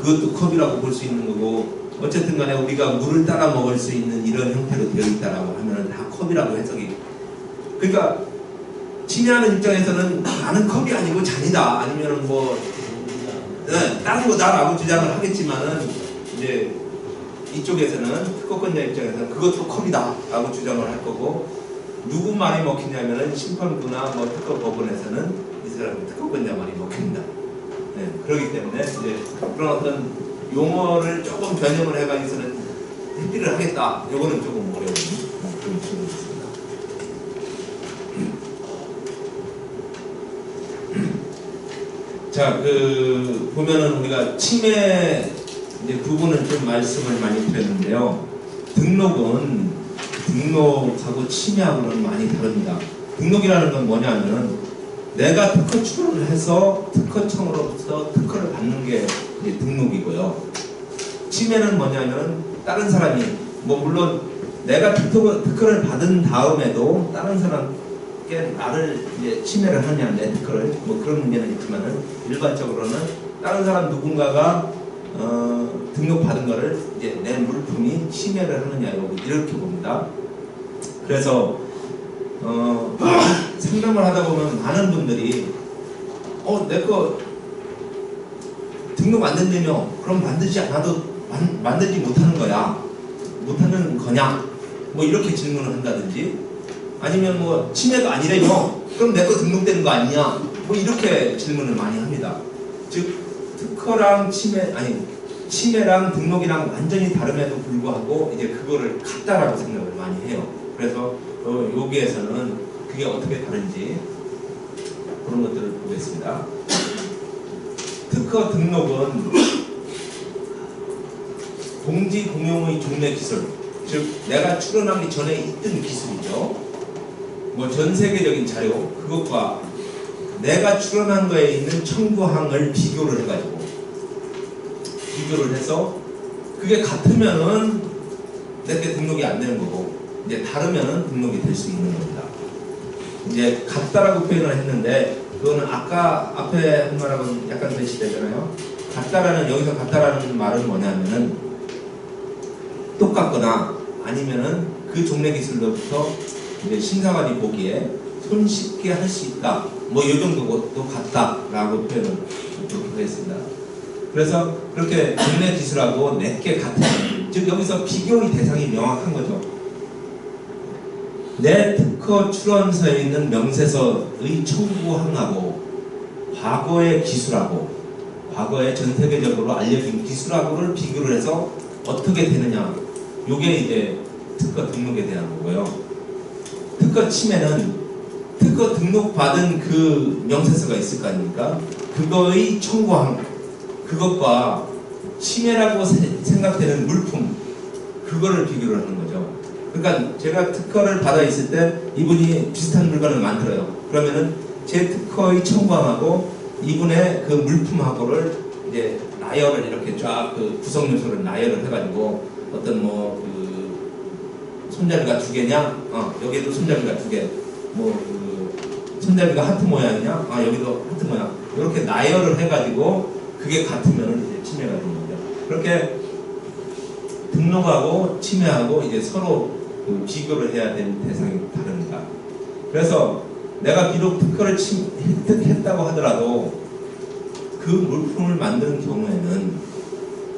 Speaker 1: 그것도 컵이라고 볼 수 있는 거고 어쨌든 간에 우리가 물을 따라 먹을 수 있는 이런 형태로 되어 있다라고 하면 다 컵이라고 해석이. 그러니까 침해하는 입장에서는 나는 컵이 아니고 잔이다 아니면 뭐 다른 거다라고 주장을 하겠지만은 이제 이쪽에서는 특허권자 입장에서는 그것도 컵이다 라고 주장을 할 거고 누구 말이 먹히냐면은 심판부나 뭐 특허법원에서는 이 사람은 특허권자 말이 먹힙니다. 네, 그렇기 때문에 이제 그런 어떤 용어를 조금 변형을 해가지고서는 해피를 하겠다. 요거는 조금 어려운 그런 식으로 있습니다. 자, 보면은 우리가 침해 이제 부분은 좀 말씀을 많이 드렸는데요. 등록하고 침해하고는 많이 다릅니다. 등록이라는 건 뭐냐면은 내가 특허 출원을 해서 특허청으로부터 특허를 받는 게 이제 등록이고요. 침해는 뭐냐면 다른 사람이 물론 내가 특허를 받은 다음에도 다른 사람께 나를 이제 침해를 하냐 내 특허를 그런 문제는 있지만은 일반적으로는 다른 사람 누군가가 등록받은 거를 이제 내 물품이 침해를 하느냐 이렇게 봅니다. 그래서 상담을 하다 보면 많은 분들이 내 거 등록 안 된다며 그럼 만들지 않아도 만들지 못하는 거냐 이렇게 질문을 한다든지 아니면 침해가 아니라며 그럼 내 거 등록되는 거 아니냐 이렇게 질문을 많이 합니다. 즉 특허랑 침해랑 등록이랑 완전히 다름에도 불구하고 이제 그거를 같다라고 생각을 많이 해요. 그래서 여기에서는 그게 어떻게 다른지 그런 것들을 보겠습니다. 특허 등록은 공지 공용의 종래 기술, 즉 내가 출원하기 전에 있던 기술이죠. 전 세계적인 자료 그것과 내가 출원한 거에 있는 청구항을 비교를 해서 그게 같으면은 내게 등록이 안 되는 거고 이제 다르면은 등록이 될 수 있는 겁니다. 이제 같다라고 표현을 했는데 그거는 아까 앞에 한 말하고는 약간 배치되잖아요. 같다라는 여기서 같다라는 말은 뭐냐면은 똑같거나 아니면은 그 종래 기술로부터 이제 심사관이 보기에 손쉽게 할 수 있다. 뭐 이 정도도 같다라고 표현을 그렇게 했습니다. 그래서 그렇게 종래 기술하고 내게 같은, 즉 여기서 비교의 대상이 명확한 거죠. 내 특허 출원서에 있는 명세서의 청구항하고 과거의 기술하고 과거에 전 세계적으로 알려진 기술하고를 비교를 해서 어떻게 되느냐, 요게 이제 특허 등록에 대한 거고요. 특허 침해는 특허 등록받은 그 명세서가 있을 거 아닙니까? 그거의 청구항, 그것과 침해라고 생각되는 물품, 그거를 비교를 하는 거죠. 그러니까 제가 특허를 받아 있을 때 이분이 비슷한 물건을 만들어요. 그러면은 제 특허의 청구항하고 이분의 그 물품하고를 이제 나열을 이렇게 쫙 그 구성 요소를 나열을 해가지고 어떤 뭐 그 손잡이가 2개냐? 여기에도 손잡이가 2개. 뭐 그 손잡이가 하트 모양이냐? 여기도 하트 모양. 이렇게 나열을 해가지고 그게 같으면 이제 침해가 되는 거죠. 그렇게 등록하고 침해하고 이제 서로 그 비교를 해야 되는 대상이 다릅니다. 그래서 내가 비록 특허를 획득했다고 하더라도 그 물품을 만드는 경우에는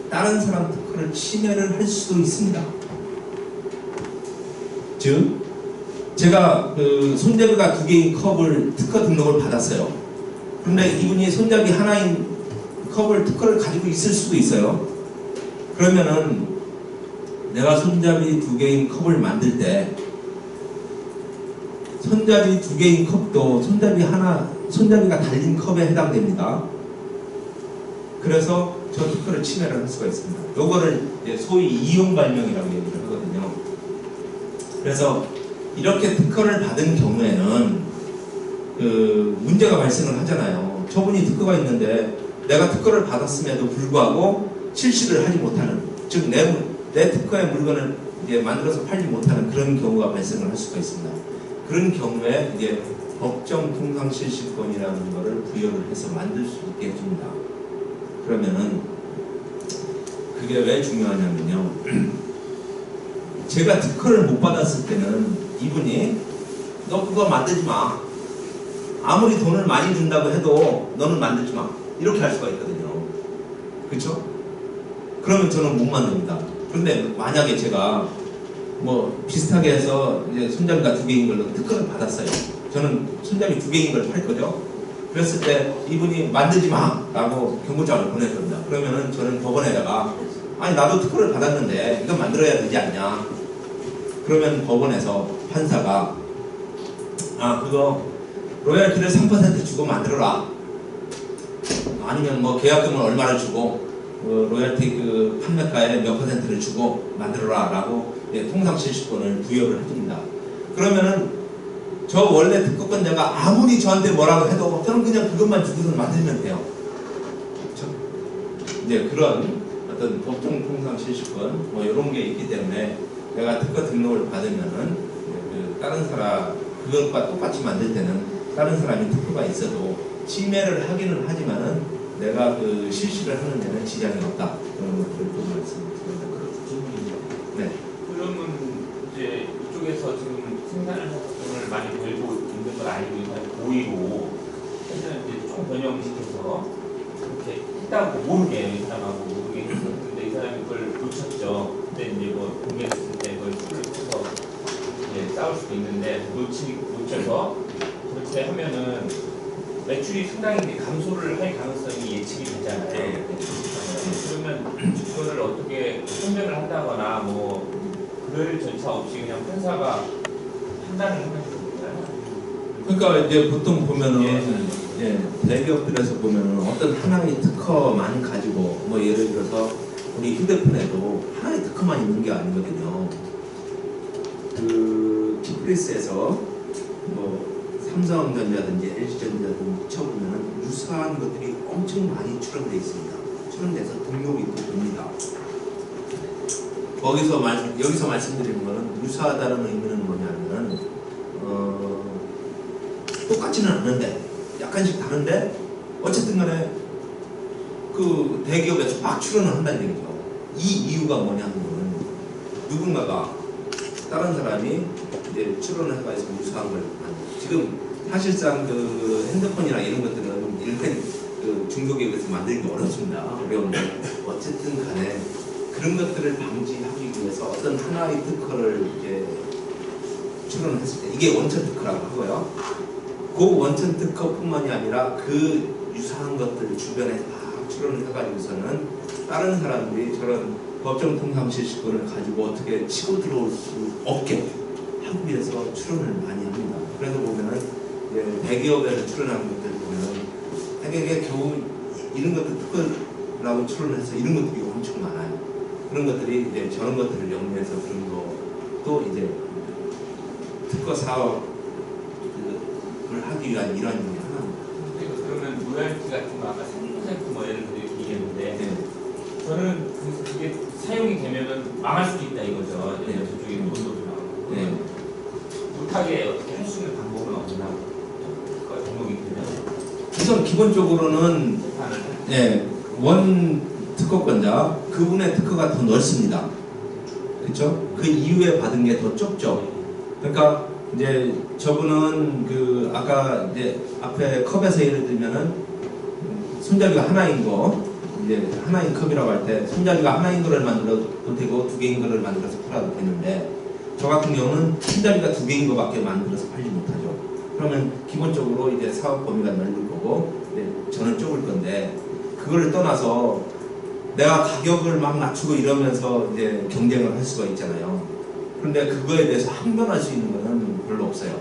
Speaker 1: 다른 사람 특허를 침해를 할 수도 있습니다. 즉, 제가 그 손잡이가 2개인 컵을 특허 등록을 받았어요. 그런데 이분이 손잡이 하나인 컵을 특허를 가지고 있을 수도 있어요. 그러면은 내가 손잡이 2개인 컵을 만들 때 손잡이 2개인 컵도 손잡이가 달린 컵에 해당됩니다. 그래서 저 특허를 침해를 할 수가 있습니다. 요거를 이제 소위 이용발명이라고 얘기를 하거든요. 그래서 이렇게 특허를 받은 경우에는 그 문제가 발생을 하잖아요. 저분이 특허가 있는데 내가 특허를 받았음에도 불구하고 실시를 하지 못하는, 즉 내 특허의 물건을 이제 만들어서 팔지 못하는 그런 경우가 발생을 할 수가 있습니다. 그런 경우에 이제 법정 통상실시권이라는 것을 부여를 해서 만들 수 있게 해줍니다. 그러면은 그게 왜 중요하냐면요. 제가 특허를 못 받았을 때는 이분이 너 그거 만들지 마. 아무리 돈을 많이 준다고 해도 너는 만들지 마. 이렇게 할 수가 있거든요. 그렇죠? 그러면 저는 못 만듭니다. 그런데 만약에 제가 뭐 비슷하게 해서 이제 손잡이가 2개인 걸로 특허를 받았어요. 저는 손잡이 2개인 걸 팔 거죠. 그랬을 때 이분이 만들지 마! 라고 경고장을 보낼 겁니다. 그러면은 저는 법원에다가 아니 나도 특허를 받았는데 이거 만들어야 되지 않냐. 그러면 법원에서 판사가 그거 로열티를 3% 주고 만들어라. 아니면 뭐 계약금을 얼마를 주고 로열티 그 판매가의 몇 %를 주고 만들어라 라고 통상실시권을 부여를 해줍니다. 그러면은 저 원래 특허권자가 아무리 저한테 뭐라고 해도 저는 그냥 그것만 주고서 만들면 돼요. 그렇죠? 이제 그런 어떤 법정 통상실시권 뭐 이런 게 있기 때문에 내가 특허 등록을 받으면은 그 다른 사람 그것과 똑같이 만들 때는 다른 사람이 특허가 있어도 침해를 하기는 하지만은 내가 그 실시를 하는 데는 지장이 없다. 그런 것들을 또 말씀드립니다. 네.
Speaker 3: 그러면 이제 이쪽에서 지금 생산을 돈을 많이 벌고 있는 걸 알고 있는 고의로 사실은 이제 총 변형시켜서 이렇게 했다고 모르게 이 사람하고 모르게 했었는데 이 사람이 그걸 놓쳤죠. 근데 이제 뭐 공개했을 때 그걸 수를 쳐서 이제 싸울 수도 있는데 놓쳐서 그렇게 하면은 매출이 상당히 감소를 할 가능성이 예측이 되잖아요. 그러면 그거를 어떻게 선별을 한다거나 뭐 그럴 절차 없이 그냥 판사가 판단을 하는 건가요?
Speaker 1: 그러니까 이제 보통 보면은 대기업들에서 보면은 어떤 하나의 특허만 가지고 뭐 예를 들어서 우리 휴대폰에도 하나의 특허만 있는 게 아니거든요. 그 키프리스에서 뭐 삼성전자든지 LG전자든지 쳐보면 유사한 것들이 엄청 많이 출원되어 있습니다. 출원돼서 등록이 또 됩니다. 여기서 말씀드리는 것은 유사하다는 의미는 뭐냐면 똑같지는 않는데 약간씩 다른데 어쨌든 간에 그 대기업에서 막 출연을 한다는 얘기죠. 이 이유가 뭐냐 하면 누군가가 다른 사람이 이제 출연을 해가지고 유사한 걸 지금 사실상 그 핸드폰이나 이런 것들은 일단 그 중소기업에서 만들기 어렵습니다. 어려운데 어쨌든 간에 그런 것들을 방지하기 위해서 어떤 하나의 특허를 이제 출연을 했을 때 이게 원천 특허라고 하고요. 그 원천 특허뿐만이 아니라 그 유사한 것들 주변에 다 출연을 해가지고서는 다른 사람들이 저런 법정 통상 실시권을 가지고 어떻게 치고 들어올 수 없게 하기 위해서 출연을 많이 합니다. 그래서 보면은 대기업에서 출연하는 것들 보면은 되게 겨우 이런 것들 특허라고 출연을 해서 이런 것들이 엄청 많아요. 그런 것들이 이제 저런 것들을 연구해서 그런 것도 이제 특허 사업을 하기 위한 일환 중에 하나입니다.
Speaker 3: 그러면 로열티 같은 거 아까 3% 뭐 예를 들어 얘기했는데
Speaker 1: 네.
Speaker 3: 저는 그게 사용이 되면은 망할 수도 있다 이거죠.
Speaker 1: 네.
Speaker 3: 저쪽에 돈도 나오고
Speaker 1: 네.
Speaker 3: 못하게 어떻게 할 수 있는 방법은 없나? 등록이 되면
Speaker 1: 우선 기본적으로는 네, 원 특허권자 그분의 특허가 더 넓습니다. 그렇죠? 그 이후에 받은 게 더 좁죠. 그러니까 이제 저분은 그 아까 이제 앞에 컵에서 예를 들면은 손잡이가 하나인 거 이제 하나인 컵이라고 할 때 손잡이가 하나인 거를 만들어도 되고 두 개인 거를 만들어서 팔아도 되는데 저 같은 경우는 손잡이가 두 개인 거밖에 만들어서 팔지 못하죠. 그러면 기본적으로 이제 사업 범위가 넓을 거고 저는 좁을 건데 그거를 떠나서 내가 가격을 막 낮추고 이러면서 이제 경쟁을 할 수가 있잖아요. 그런데 그거에 대해서 항변할 수 있는 거는 별로 없어요.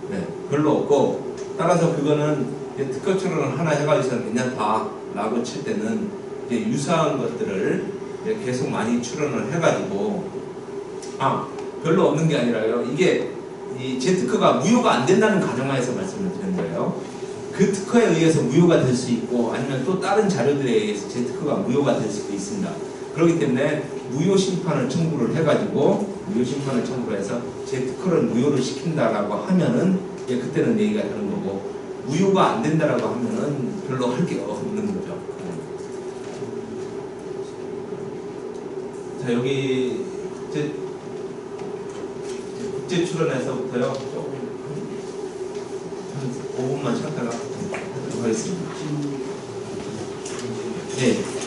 Speaker 1: 네, 별로 없고 따라서 그거는 이제 특허 출원을 하나 해가지고서 괜찮다라고 칠 때는 이제 유사한 것들을 이제 계속 많이 출원을 해가지고 별로 없는 게 아니라요. 이게 제 특허가 무효가 안 된다는 가정하에서 말씀을 드리는 거예요. 그 특허에 의해서 무효가 될 수 있고 아니면 또 다른 자료들에 의해서 제 특허가 무효가 될 수도 있습니다. 그렇기 때문에 무효 심판을 청구를 해가지고 무효 심판을 청구해서 제 특허를 무효를 시킨다라고 하면은 그때는 얘기가 다른 거고 무효가 안 된다라고 하면은 별로 할 게 없는 거죠. 자 여기 이제 국제 출원에서부터요 조금 한 5분만 쉬었다가 하도록 하겠습니다. 네.